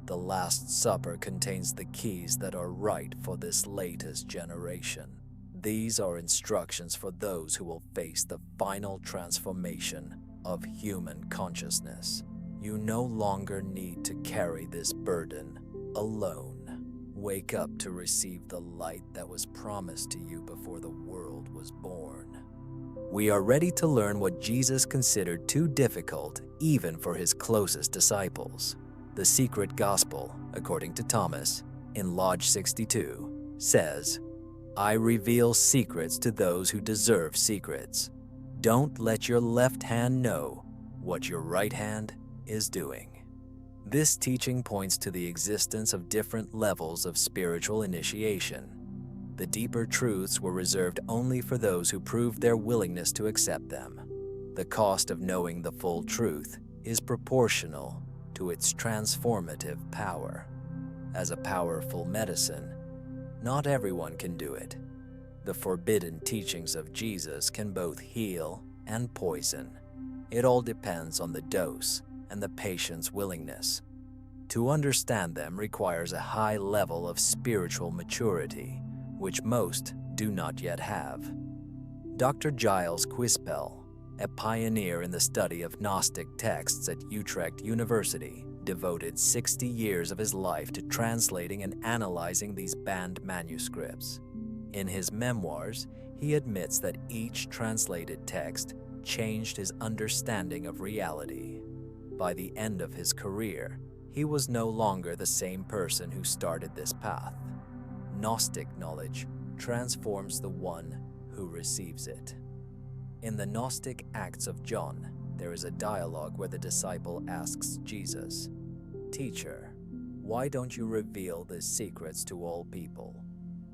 The Last Supper contains the keys that are right for this latest generation. These are instructions for those who will face the final transformation of human consciousness. You no longer need to carry this burden alone. Wake up to receive the light that was promised to you before the world was born. We are ready to learn what Jesus considered too difficult even for his closest disciples. The secret gospel, according to Thomas, in Lodge 62, says, "I reveal secrets to those who deserve secrets. Don't let your left hand know what your right hand is doing." This teaching points to the existence of different levels of spiritual initiation. The deeper truths were reserved only for those who proved their willingness to accept them. The cost of knowing the full truth is proportional to its transformative power. As a powerful medicine, not everyone can do it. The forbidden teachings of Jesus can both heal and poison. It all depends on the dose and the patient's willingness. To understand them requires a high level of spiritual maturity, which most do not yet have. Dr. Giles Quispel, a pioneer in the study of Gnostic texts at Utrecht University, devoted 60 years of his life to translating and analyzing these banned manuscripts. In his memoirs, he admits that each translated text changed his understanding of reality. By the end of his career, he was no longer the same person who started this path. Gnostic knowledge transforms the one who receives it. In the Gnostic Acts of John, there is a dialogue where the disciple asks Jesus, "Teacher, why don't you reveal these secrets to all people?"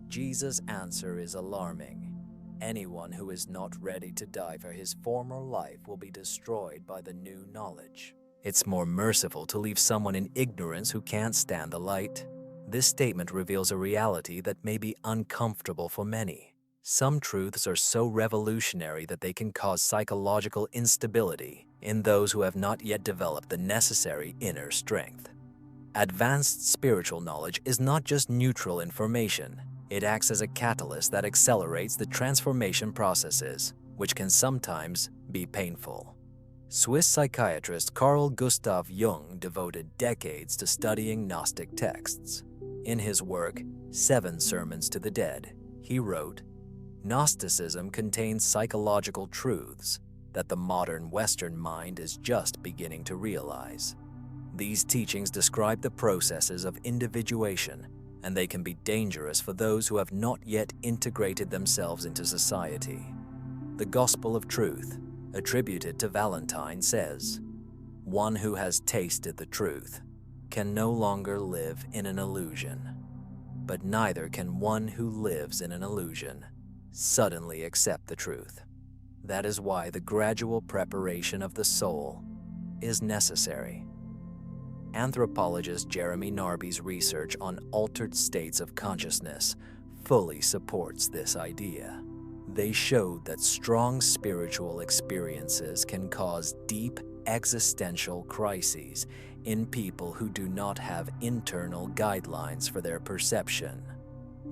Jesus' answer is alarming. Anyone who is not ready to die for his former life will be destroyed by the new knowledge. It's more merciful to leave someone in ignorance who can't stand the light. This statement reveals a reality that may be uncomfortable for many. Some truths are so revolutionary that they can cause psychological instability in those who have not yet developed the necessary inner strength. Advanced spiritual knowledge is not just neutral information. It acts as a catalyst that accelerates the transformation processes, which can sometimes be painful. Swiss psychiatrist Carl Gustav Jung devoted decades to studying Gnostic texts. In his work, 7 Sermons to the Dead, he wrote, "Gnosticism contains psychological truths that the modern Western mind is just beginning to realize. These teachings describe the processes of individuation, and they can be dangerous for those who have not yet integrated themselves into society." The Gospel of Truth, attributed to Valentine, says, "One who has tasted the truth can no longer live in an illusion, but neither can one who lives in an illusion suddenly accept the truth. That is why the gradual preparation of the soul is necessary." Anthropologist Jeremy Narby's research on altered states of consciousness fully supports this idea. They showed that strong spiritual experiences can cause deep existential crises in people who do not have internal guidelines for their perception.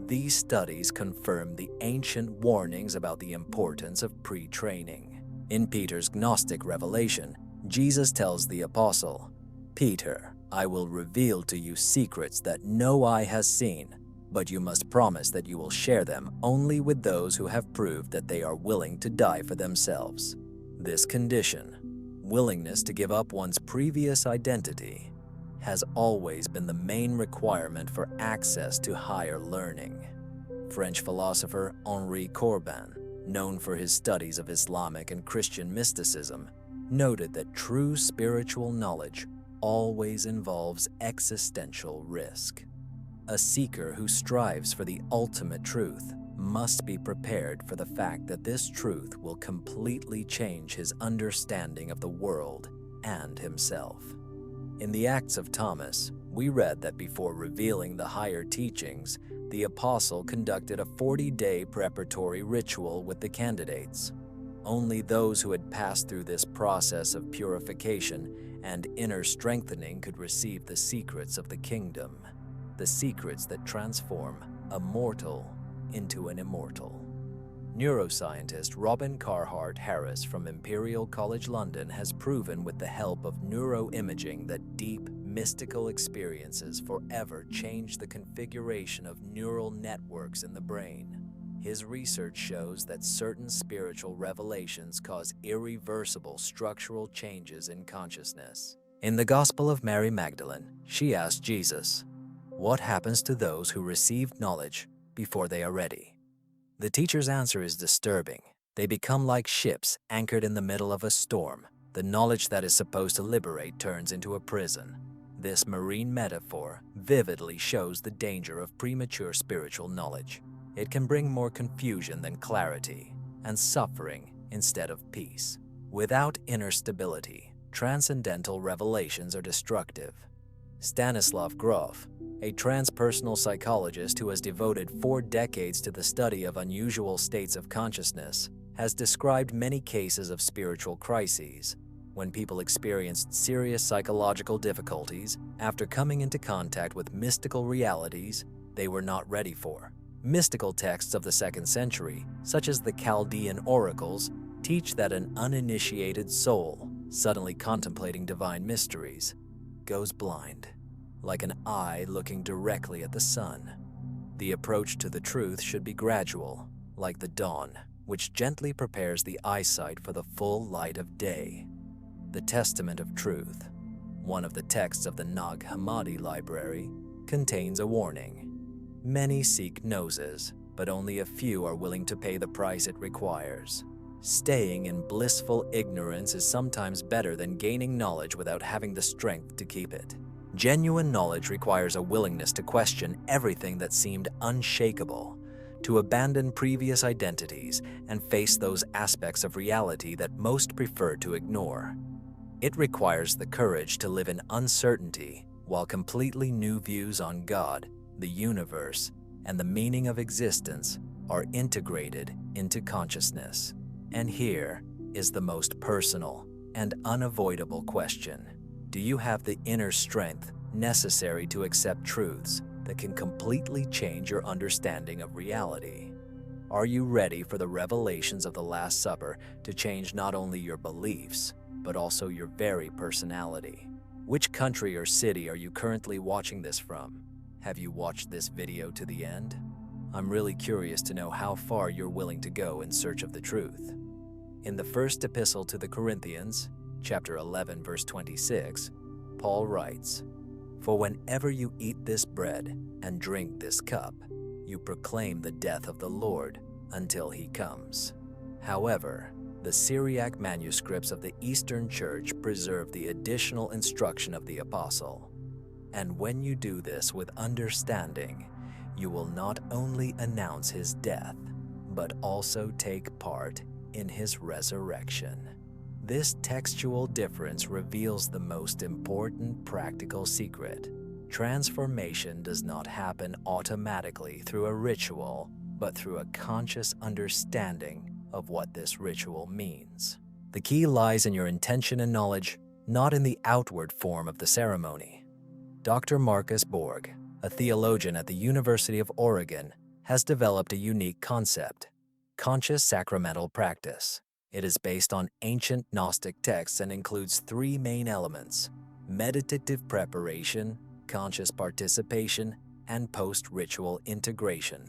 These studies confirm the ancient warnings about the importance of pre-training. In Peter's Gnostic revelation, Jesus tells the apostle, "Peter, I will reveal to you secrets that no eye has seen, but you must promise that you will share them only with those who have proved that they are willing to die for themselves." This condition, willingness to give up one's previous identity, has always been the main requirement for access to higher learning. French philosopher Henri Corbin, known for his studies of Islamic and Christian mysticism, noted that true spiritual knowledge always involves existential risk. A seeker who strives for the ultimate truth must be prepared for the fact that this truth will completely change his understanding of the world and himself. In the Acts of Thomas, we read that before revealing the higher teachings, the apostle conducted a 40-day preparatory ritual with the candidates. Only those who had passed through this process of purification and inner strengthening could receive the secrets of the kingdom, the secrets that transform a mortal into an immortal. Neuroscientist Robin Carhart Harris from Imperial College London has proven with the help of neuroimaging that deep, mystical experiences forever change the configuration of neural networks in the brain. His research shows that certain spiritual revelations cause irreversible structural changes in consciousness. In the Gospel of Mary Magdalene, she asked Jesus, "What happens to those who receive knowledge before they are ready?" The teacher's answer is disturbing. They become like ships anchored in the middle of a storm. The knowledge that is supposed to liberate turns into a prison. This marine metaphor vividly shows the danger of premature spiritual knowledge. It can bring more confusion than clarity, and suffering instead of peace. Without inner stability, transcendental revelations are destructive. Stanislav Grof, a transpersonal psychologist who has devoted 4 decades to the study of unusual states of consciousness, has described many cases of spiritual crises, when people experienced serious psychological difficulties after coming into contact with mystical realities they were not ready for. Mystical texts of the 2nd century, such as the Chaldean oracles, teach that an uninitiated soul, suddenly contemplating divine mysteries, goes blind, like an eye looking directly at the sun. The approach to the truth should be gradual, like the dawn, which gently prepares the eyesight for the full light of day. The Testament of Truth, one of the texts of the Nag Hammadi library, contains a warning. Many seek gnosis, but only a few are willing to pay the price it requires. Staying in blissful ignorance is sometimes better than gaining knowledge without having the strength to keep it. Genuine knowledge requires a willingness to question everything that seemed unshakable, to abandon previous identities and face those aspects of reality that most prefer to ignore. It requires the courage to live in uncertainty while completely new views on God, the universe, and the meaning of existence are integrated into consciousness. And here is the most personal and unavoidable question. Do you have the inner strength necessary to accept truths that can completely change your understanding of reality? Are you ready for the revelations of the Last Supper to change not only your beliefs, but also your very personality? Which country or city are you currently watching this from? Have you watched this video to the end? I'm really curious to know how far you're willing to go in search of the truth. In the first epistle to the Corinthians, chapter 11, verse 26, Paul writes, "For whenever you eat this bread and drink this cup, you proclaim the death of the Lord until he comes." However, the Syriac manuscripts of the Eastern Church preserve the additional instruction of the apostle. And when you do this with understanding, you will not only announce his death, but also take part in his resurrection. This textual difference reveals the most important practical secret. Transformation does not happen automatically through a ritual, but through a conscious understanding of what this ritual means. The key lies in your intention and knowledge, not in the outward form of the ceremony. Dr. Marcus Borg, a theologian at the University of Oregon, has developed a unique concept: conscious sacramental practice. It is based on ancient Gnostic texts and includes 3 main elements: meditative preparation, conscious participation, and post-ritual integration.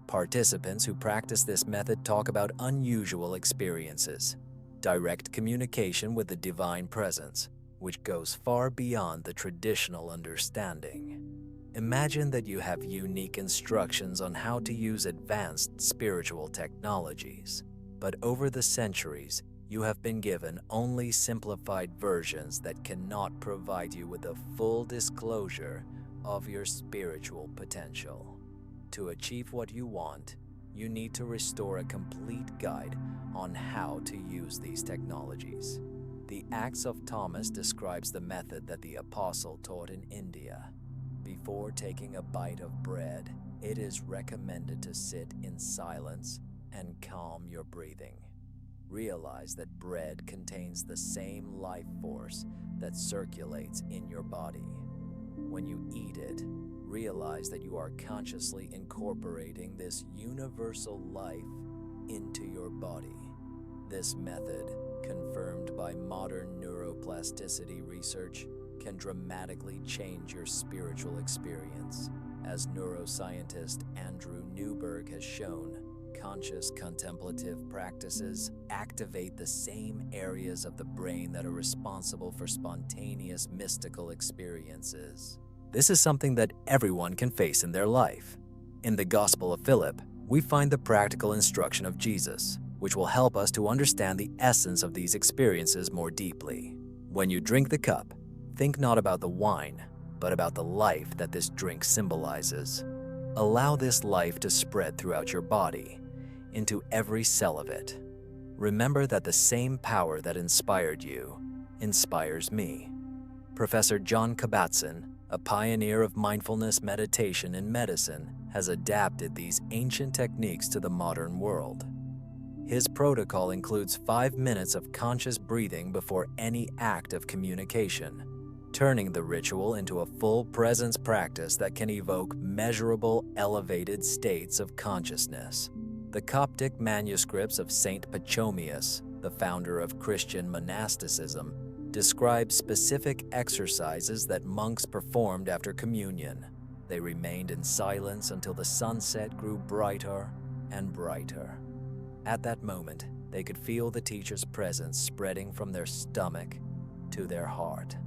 Participants who practice this method talk about unusual experiences, direct communication with the divine presence, which goes far beyond the traditional understanding. Imagine that you have unique instructions on how to use advanced spiritual technologies, but over the centuries, you have been given only simplified versions that cannot provide you with a full disclosure of your spiritual potential. To achieve what you want, you need to restore a complete guide on how to use these technologies. The Acts of Thomas describes the method that the apostle taught in India. Before taking a bite of bread, it is recommended to sit in silence and calm your breathing. Realize that bread contains the same life force that circulates in your body. When you eat it, realize that you are consciously incorporating this universal life into your body. This method, confirmed by modern neuroplasticity research, can dramatically change your spiritual experience. As neuroscientist Andrew Newberg has shown, conscious contemplative practices activate the same areas of the brain that are responsible for spontaneous mystical experiences. This is something that everyone can face in their life. In the Gospel of Philip, we find the practical instruction of Jesus, which will help us to understand the essence of these experiences more deeply. When you drink the cup, think not about the wine, but about the life that this drink symbolizes. Allow this life to spread throughout your body, into every cell of it. Remember that the same power that inspired you inspires me. Professor John Kabat-Zinn, a pioneer of mindfulness meditation in medicine, has adapted these ancient techniques to the modern world. His protocol includes 5 minutes of conscious breathing before any act of communication, turning the ritual into a full presence practice that can evoke measurable, elevated states of consciousness. The Coptic manuscripts of Saint Pachomius, the founder of Christian monasticism, describe specific exercises that monks performed after communion. They remained in silence until the sunset grew brighter and brighter. At that moment, they could feel the teacher's presence spreading from their stomach to their heart.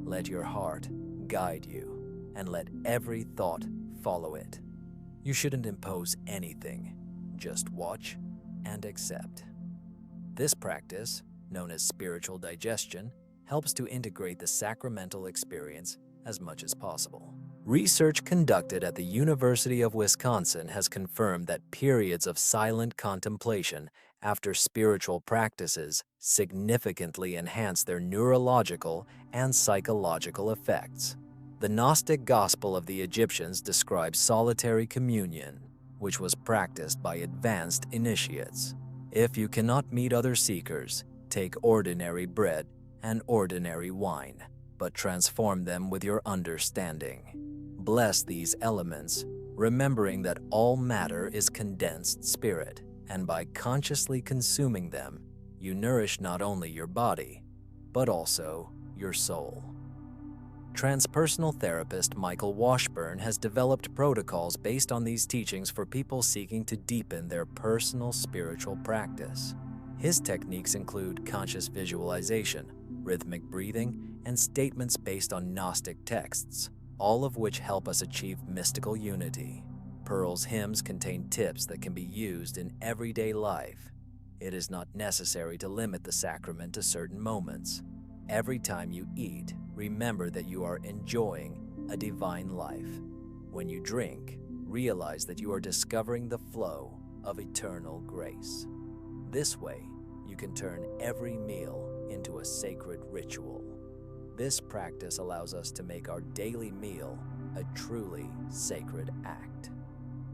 Let your heart guide you, and let every thought follow it. You shouldn't impose anything, just watch and accept. This practice, known as spiritual digestion, helps to integrate the sacramental experience as much as possible. Research conducted at the University of Wisconsin has confirmed that periods of silent contemplation after spiritual practices significantly enhance their neurological and psychological effects. The Gnostic Gospel of the Egyptians describes solitary communion, which was practiced by advanced initiates. If you cannot meet other seekers, take ordinary bread and ordinary wine, but transform them with your understanding. Bless these elements, remembering that all matter is condensed spirit, and by consciously consuming them, you nourish not only your body, but also your soul. Transpersonal therapist Michael Washburn has developed protocols based on these teachings for people seeking to deepen their personal spiritual practice. His techniques include conscious visualization, rhythmic breathing, and statements based on Gnostic texts, all of which help us achieve mystical unity. Pearl's hymns contain tips that can be used in everyday life. It is not necessary to limit the sacrament to certain moments. Every time you eat, remember that you are enjoying a divine life. When you drink, realize that you are discovering the flow of eternal grace. This way, you can turn every meal into a sacred ritual. This practice allows us to make our daily meal a truly sacred act.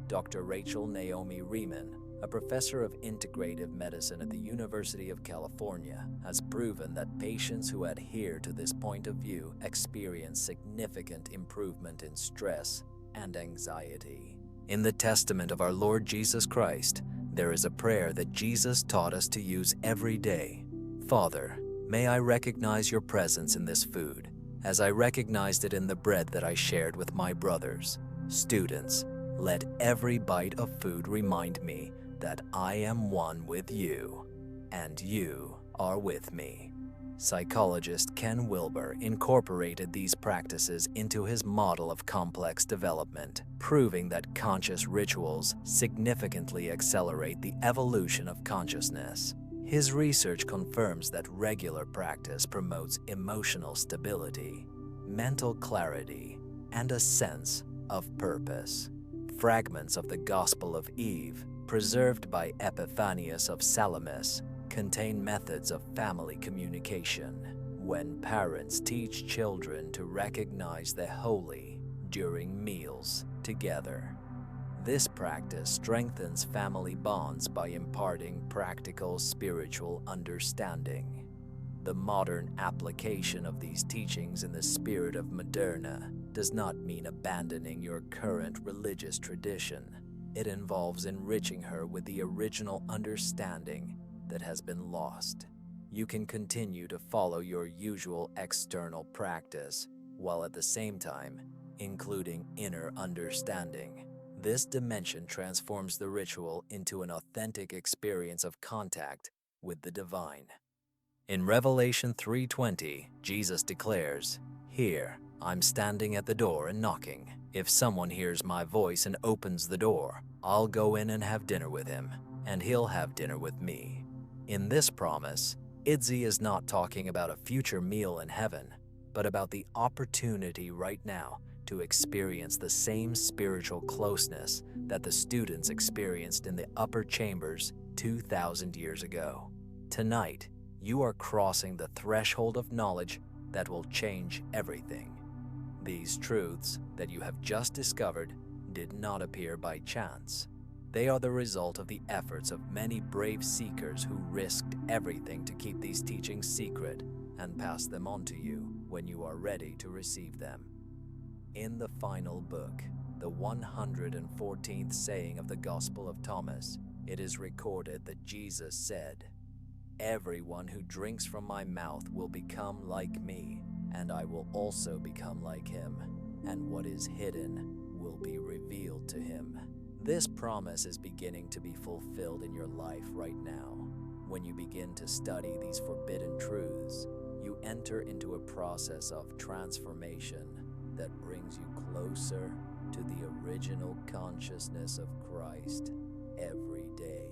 Dr. Rachel Naomi Riemann, a professor of integrative medicine at the University of California, has proven that patients who adhere to this point of view experience significant improvement in stress and anxiety. In the testament of our Lord Jesus Christ, there is a prayer that Jesus taught us to use every day. Father, may I recognize your presence in this food, as I recognized it in the bread that I shared with my brothers. Students, let every bite of food remind me that I am one with you, and you are with me. Psychologist Ken Wilber incorporated these practices into his model of complex development, proving that conscious rituals significantly accelerate the evolution of consciousness. His research confirms that regular practice promotes emotional stability, mental clarity, and a sense of purpose. Fragments of the Gospel of Eve, preserved by Epiphanius of Salamis, contain methods of family communication. When parents teach children to recognize the holy during meals together, This practice strengthens family bonds by imparting practical spiritual understanding. The modern application of these teachings in the spirit of Moderna does not mean abandoning your current religious tradition. It involves enriching her with the original understanding that has been lost. You can continue to follow your usual external practice, while at the same time including inner understanding. This dimension transforms the ritual into an authentic experience of contact with the divine. In Revelation 3:20, Jesus declares, "Here, I'm standing at the door and knocking. If someone hears my voice and opens the door, I'll go in and have dinner with him, and he'll have dinner with me." In this promise, Idzi is not talking about a future meal in heaven, but about the opportunity right now to experience the same spiritual closeness that the students experienced in the upper chambers 2,000 years ago. Tonight, you are crossing the threshold of knowledge that will change everything. These truths that you have just discovered did not appear by chance. They are the result of the efforts of many brave seekers who risked everything to keep these teachings secret and pass them on to you when you are ready to receive them. In the final book, the 114th saying of the Gospel of Thomas, it is recorded that Jesus said, "Everyone who drinks from my mouth will become like me, and I will also become like him, and what is hidden will be revealed to him." This promise is beginning to be fulfilled in your life right now. When you begin to study these forbidden truths, you enter into a process of transformation that brings you closer to the original consciousness of Christ every day.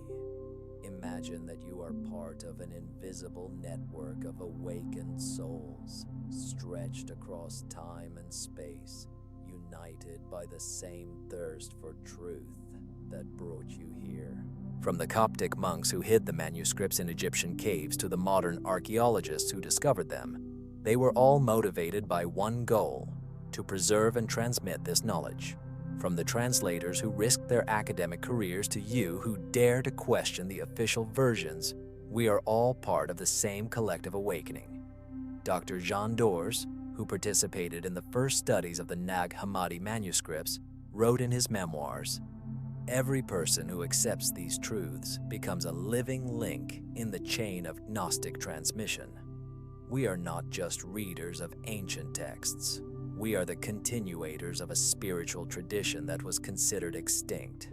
Imagine that you are part of an invisible network of awakened souls, stretched across time and space, united by the same thirst for truth that brought you here. From the Coptic monks who hid the manuscripts in Egyptian caves to the modern archaeologists who discovered them, they were all motivated by one goal: to preserve and transmit this knowledge. From the translators who risked their academic careers to you who dare to question the official versions, we are all part of the same collective awakening. Dr. Jean Dors, who participated in the first studies of the Nag Hammadi manuscripts, wrote in his memoirs, "Every person who accepts these truths becomes a living link in the chain of Gnostic transmission. We are not just readers of ancient texts. We are the continuators of a spiritual tradition that was considered extinct.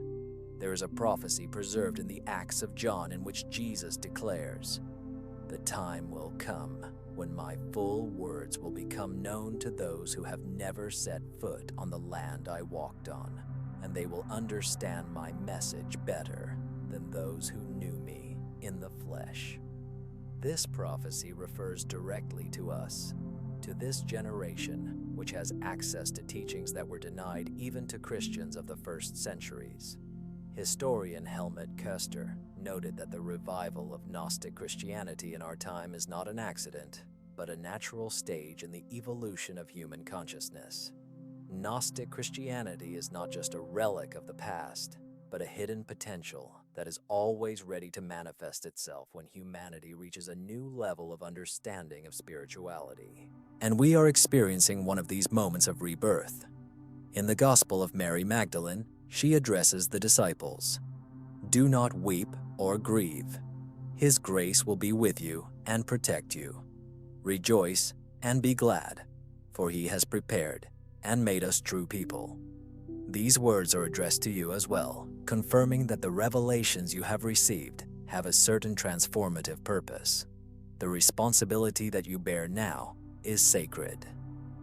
There is a prophecy preserved in the Acts of John in which Jesus declares, 'The time will come when my full words will become known to those who have never set foot on the land I walked on, and they will understand my message better than those who knew me in the flesh.'" This prophecy refers directly to us, to this generation, which has access to teachings that were denied even to Christians of the first centuries. Historian Helmut Köster noted that the revival of Gnostic Christianity in our time is not an accident, but a natural stage in the evolution of human consciousness. Gnostic Christianity is not just a relic of the past, but a hidden potential that is always ready to manifest itself when humanity reaches a new level of understanding of spirituality. And we are experiencing one of these moments of rebirth. In the Gospel of Mary Magdalene, she addresses the disciples, "Do not weep or grieve. His grace will be with you and protect you. Rejoice and be glad, for he has prepared and made us true people." These words are addressed to you as well, confirming that the revelations you have received have a certain transformative purpose. The responsibility that you bear now is sacred.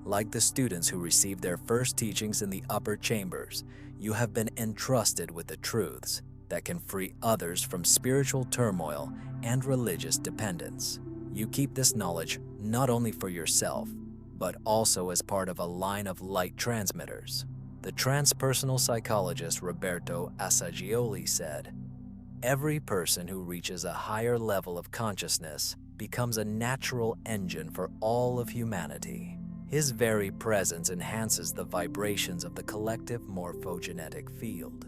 Like the students who received their first teachings in the upper chambers, you have been entrusted with the truths that can free others from spiritual turmoil and religious dependence. You keep this knowledge not only for yourself, but also as part of a line of light transmitters. The transpersonal psychologist Roberto Assagioli said, "Every person who reaches a higher level of consciousness becomes a natural engine for all of humanity. His very presence enhances the vibrations of the collective morphogenetic field.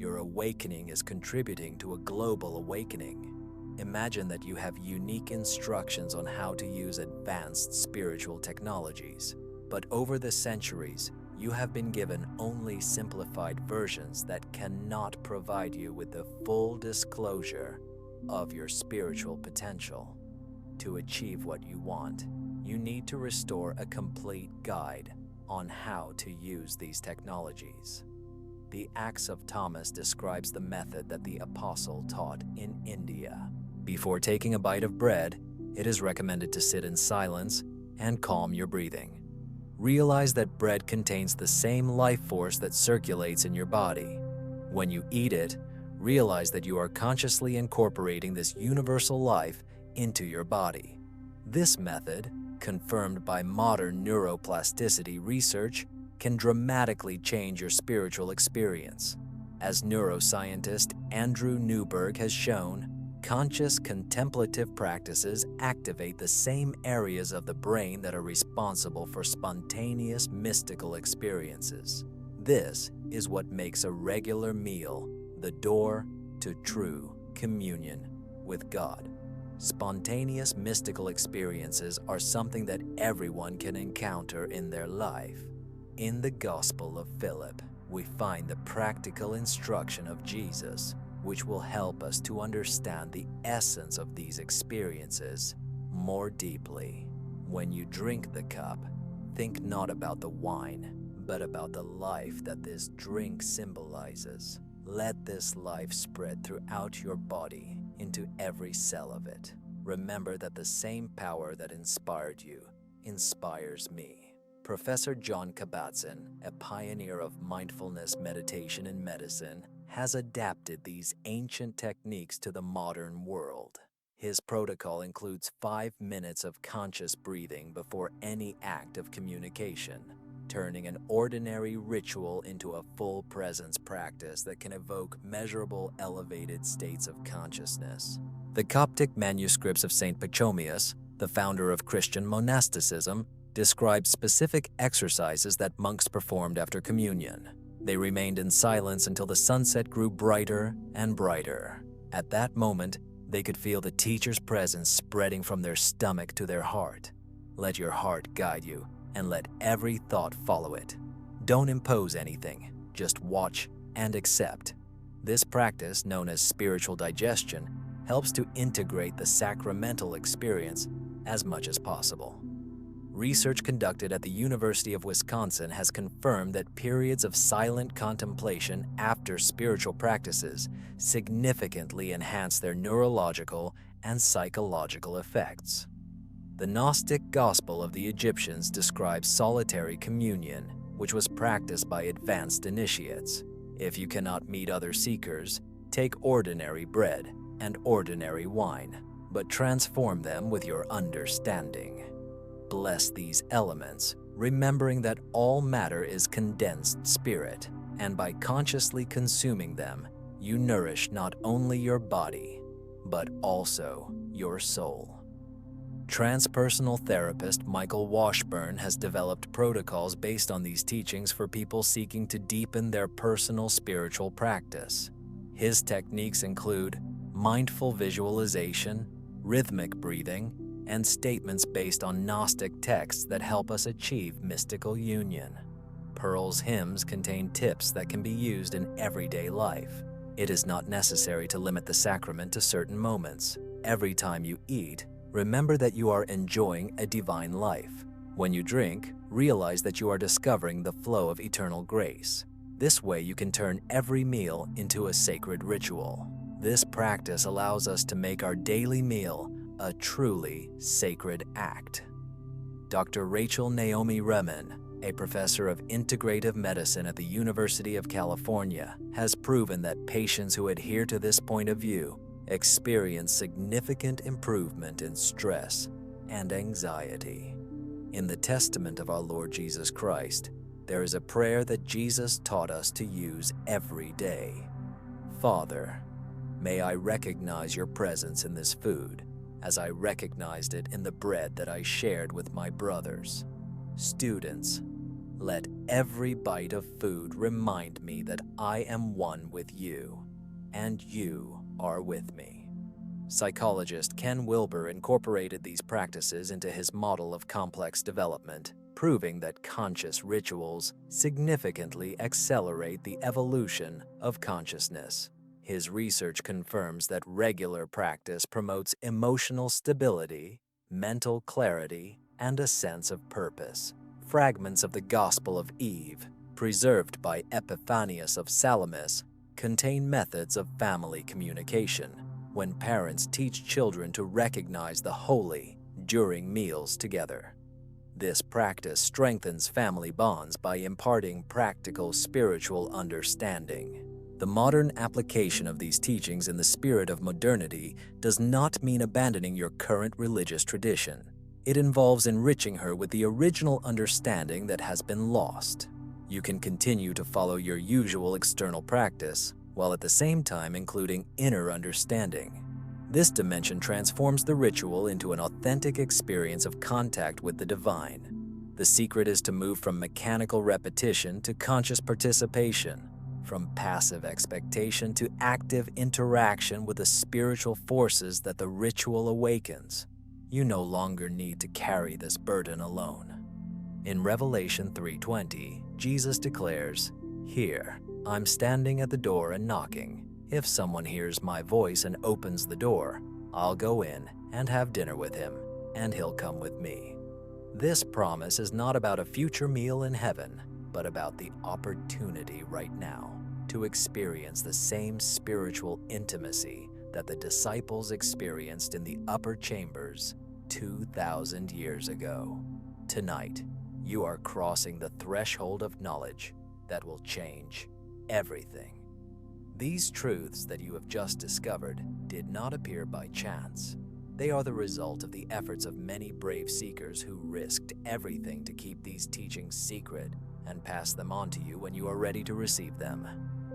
Your awakening is contributing to a global awakening. Imagine that you have unique instructions on how to use advanced spiritual technologies, but over the centuries, you have been given only simplified versions that cannot provide you with the full disclosure of your spiritual potential. To achieve what you want, you need to restore a complete guide on how to use these technologies. The Acts of Thomas describes the method that the apostle taught in India. Before taking a bite of bread, it is recommended to sit in silence and calm your breathing. Realize that bread contains the same life force that circulates in your body. When you eat it, realize that you are consciously incorporating this universal life into your body. This method, confirmed by modern neuroplasticity research, can dramatically change your spiritual experience. As neuroscientist Andrew Newberg has shown, conscious contemplative practices activate the same areas of the brain that are responsible for spontaneous mystical experiences. This is what makes a regular meal the door to true communion with God. Spontaneous mystical experiences are something that everyone can encounter in their life. In the Gospel of Philip, we find the practical instruction of Jesus, which will help us to understand the essence of these experiences more deeply. When you drink the cup, think not about the wine, but about the life that this drink symbolizes. Let this life spread throughout your body, into every cell of it. Remember that the same power that inspired you inspires me. Professor John Kabat-Zinn, a pioneer of mindfulness meditation in medicine, has adapted these ancient techniques to the modern world. His protocol includes 5 minutes of conscious breathing before any act of communication, turning an ordinary ritual into a full presence practice that can evoke measurable elevated states of consciousness. The Coptic manuscripts of Saint Pachomius, the founder of Christian monasticism, describe specific exercises that monks performed after communion. They remained in silence until the sunset grew brighter and brighter. At that moment, they could feel the teacher's presence spreading from their stomach to their heart. Let your heart guide you, and let every thought follow it. Don't impose anything, just watch and accept. This practice, known as spiritual digestion, helps to integrate the sacramental experience as much as possible. Research conducted at the University of Wisconsin has confirmed that periods of silent contemplation after spiritual practices significantly enhance their neurological and psychological effects. The Gnostic Gospel of the Egyptians describes solitary communion, which was practiced by advanced initiates. If you cannot meet other seekers, take ordinary bread and ordinary wine, but transform them with your understanding. Bless these elements, remembering that all matter is condensed spirit, and by consciously consuming them, you nourish not only your body, but also your soul. Transpersonal therapist Michael Washburn has developed protocols based on these teachings for people seeking to deepen their personal spiritual practice. His techniques include mindful visualization, rhythmic breathing, and statements based on Gnostic texts that help us achieve mystical union. Pearl's hymns contain tips that can be used in everyday life. It is not necessary to limit the sacrament to certain moments. Every time you eat, remember that you are enjoying a divine life. When you drink, realize that you are discovering the flow of eternal grace. This way you can turn every meal into a sacred ritual. This practice allows us to make our daily meal a truly sacred act. Dr. Rachel Naomi Remen, a professor of integrative medicine at the University of California, has proven that patients who adhere to this point of view experience significant improvement in stress and anxiety. In the Testament of our Lord Jesus Christ, there is a prayer that Jesus taught us to use every day. Father, may I recognize your presence in this food, as I recognized it in the bread that I shared with my brothers. Students, Let every bite of food remind me that I am one with you, and you are with me. Psychologist Ken Wilber incorporated these practices into his model of complex development, proving that conscious rituals significantly accelerate the evolution of consciousness. His research confirms that regular practice promotes emotional stability, mental clarity, and a sense of purpose. Fragments of the Gospel of Eve, preserved by Epiphanius of Salamis, contain methods of family communication, when parents teach children to recognize the holy during meals together. This practice strengthens family bonds by imparting practical spiritual understanding. The modern application of these teachings in the spirit of modernity does not mean abandoning your current religious tradition. It involves enriching her with the original understanding that has been lost. You can continue to follow your usual external practice, while at the same time including inner understanding. This dimension transforms the ritual into an authentic experience of contact with the divine. The secret is to move from mechanical repetition to conscious participation, from passive expectation to active interaction with the spiritual forces that the ritual awakens. You no longer need to carry this burden alone. In Revelation 3:20, Jesus declares, "Here, I'm standing at the door and knocking. If someone hears my voice and opens the door, I'll go in and have dinner with him, and he'll come with me." This promise is not about a future meal in heaven, but about the opportunity right now to experience the same spiritual intimacy that the disciples experienced in the upper chambers 2,000 years ago. Tonight, you are crossing the threshold of knowledge that will change everything. These truths that you have just discovered did not appear by chance. They are the result of the efforts of many brave seekers who risked everything to keep these teachings secret and pass them on to you when you are ready to receive them.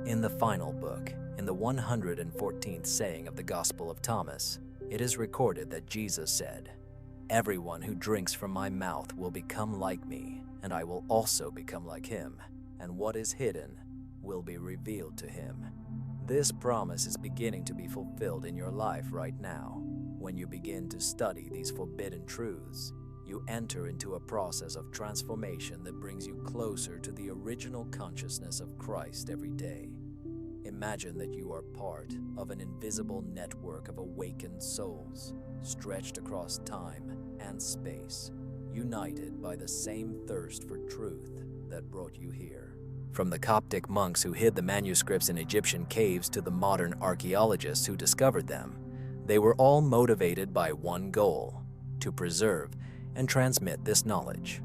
In the final book, in the 114th saying of the Gospel of Thomas, it is recorded that Jesus said, "Everyone who drinks from my mouth will become like me, and I will also become like him, and what is hidden will be revealed to him." This promise is beginning to be fulfilled in your life right now. When you begin to study these forbidden truths, you enter into a process of transformation that brings you closer to the original consciousness of Christ every day. Imagine that you are part of an invisible network of awakened souls, stretched across time and space, united by the same thirst for truth that brought you here. From the Coptic monks who hid the manuscripts in Egyptian caves to the modern archaeologists who discovered them, they were all motivated by one goal: to preserve and transmit this knowledge.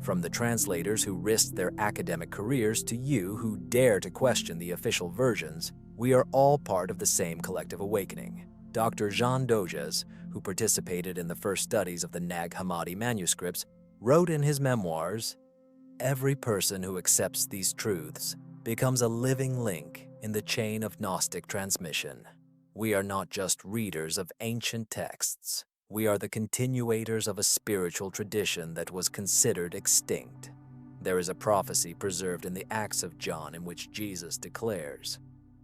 From the translators who risked their academic careers to you who dare to question the official versions, we are all part of the same collective awakening. Dr. Jean Doges, who participated in the first studies of the Nag Hammadi manuscripts, wrote in his memoirs, "Every person who accepts these truths becomes a living link in the chain of Gnostic transmission. We are not just readers of ancient texts. We are the continuators of a spiritual tradition that was considered extinct." There is a prophecy preserved in the Acts of John in which Jesus declares,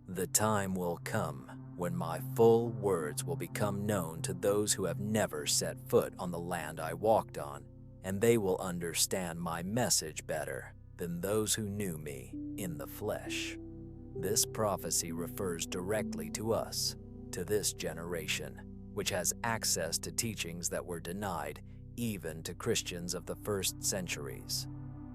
"The time will come when my full words will become known to those who have never set foot on the land I walked on, and they will understand my message better than those who knew me in the flesh." This prophecy refers directly to us, to this generation, which has access to teachings that were denied even to Christians of the first centuries.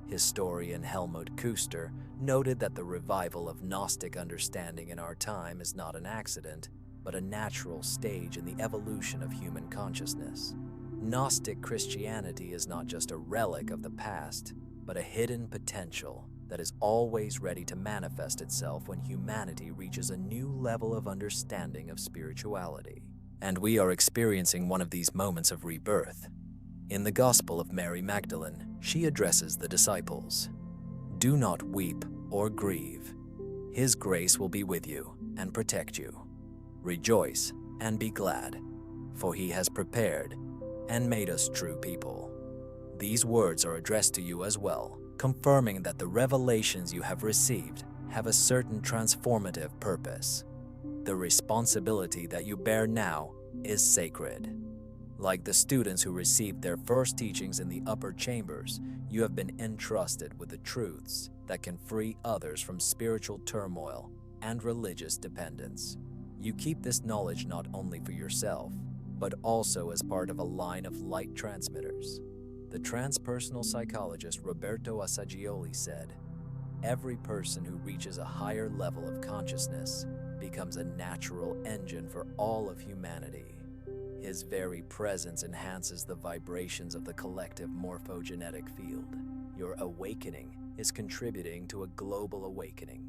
Historian Helmut Küster noted that the revival of Gnostic understanding in our time is not an accident, but a natural stage in the evolution of human consciousness. Gnostic Christianity is not just a relic of the past, but a hidden potential that is always ready to manifest itself when humanity reaches a new level of understanding of spirituality. And we are experiencing one of these moments of rebirth. In the Gospel of Mary Magdalene, she addresses the disciples, "Do not weep or grieve. His grace will be with you and protect you. Rejoice and be glad, for he has prepared and made us true people." These words are addressed to you as well, confirming that the revelations you have received have a certain transformative purpose. The responsibility that you bear now is sacred. Like the students who received their first teachings in the upper chambers, you have been entrusted with the truths that can free others from spiritual turmoil and religious dependence. You keep this knowledge not only for yourself, but also as part of a line of light transmitters. The transpersonal psychologist Roberto Assagioli said, "Every person who reaches a higher level of consciousness becomes a natural engine for all of humanity. His very presence enhances the vibrations of the collective morphogenetic field. Your awakening is contributing to a global awakening."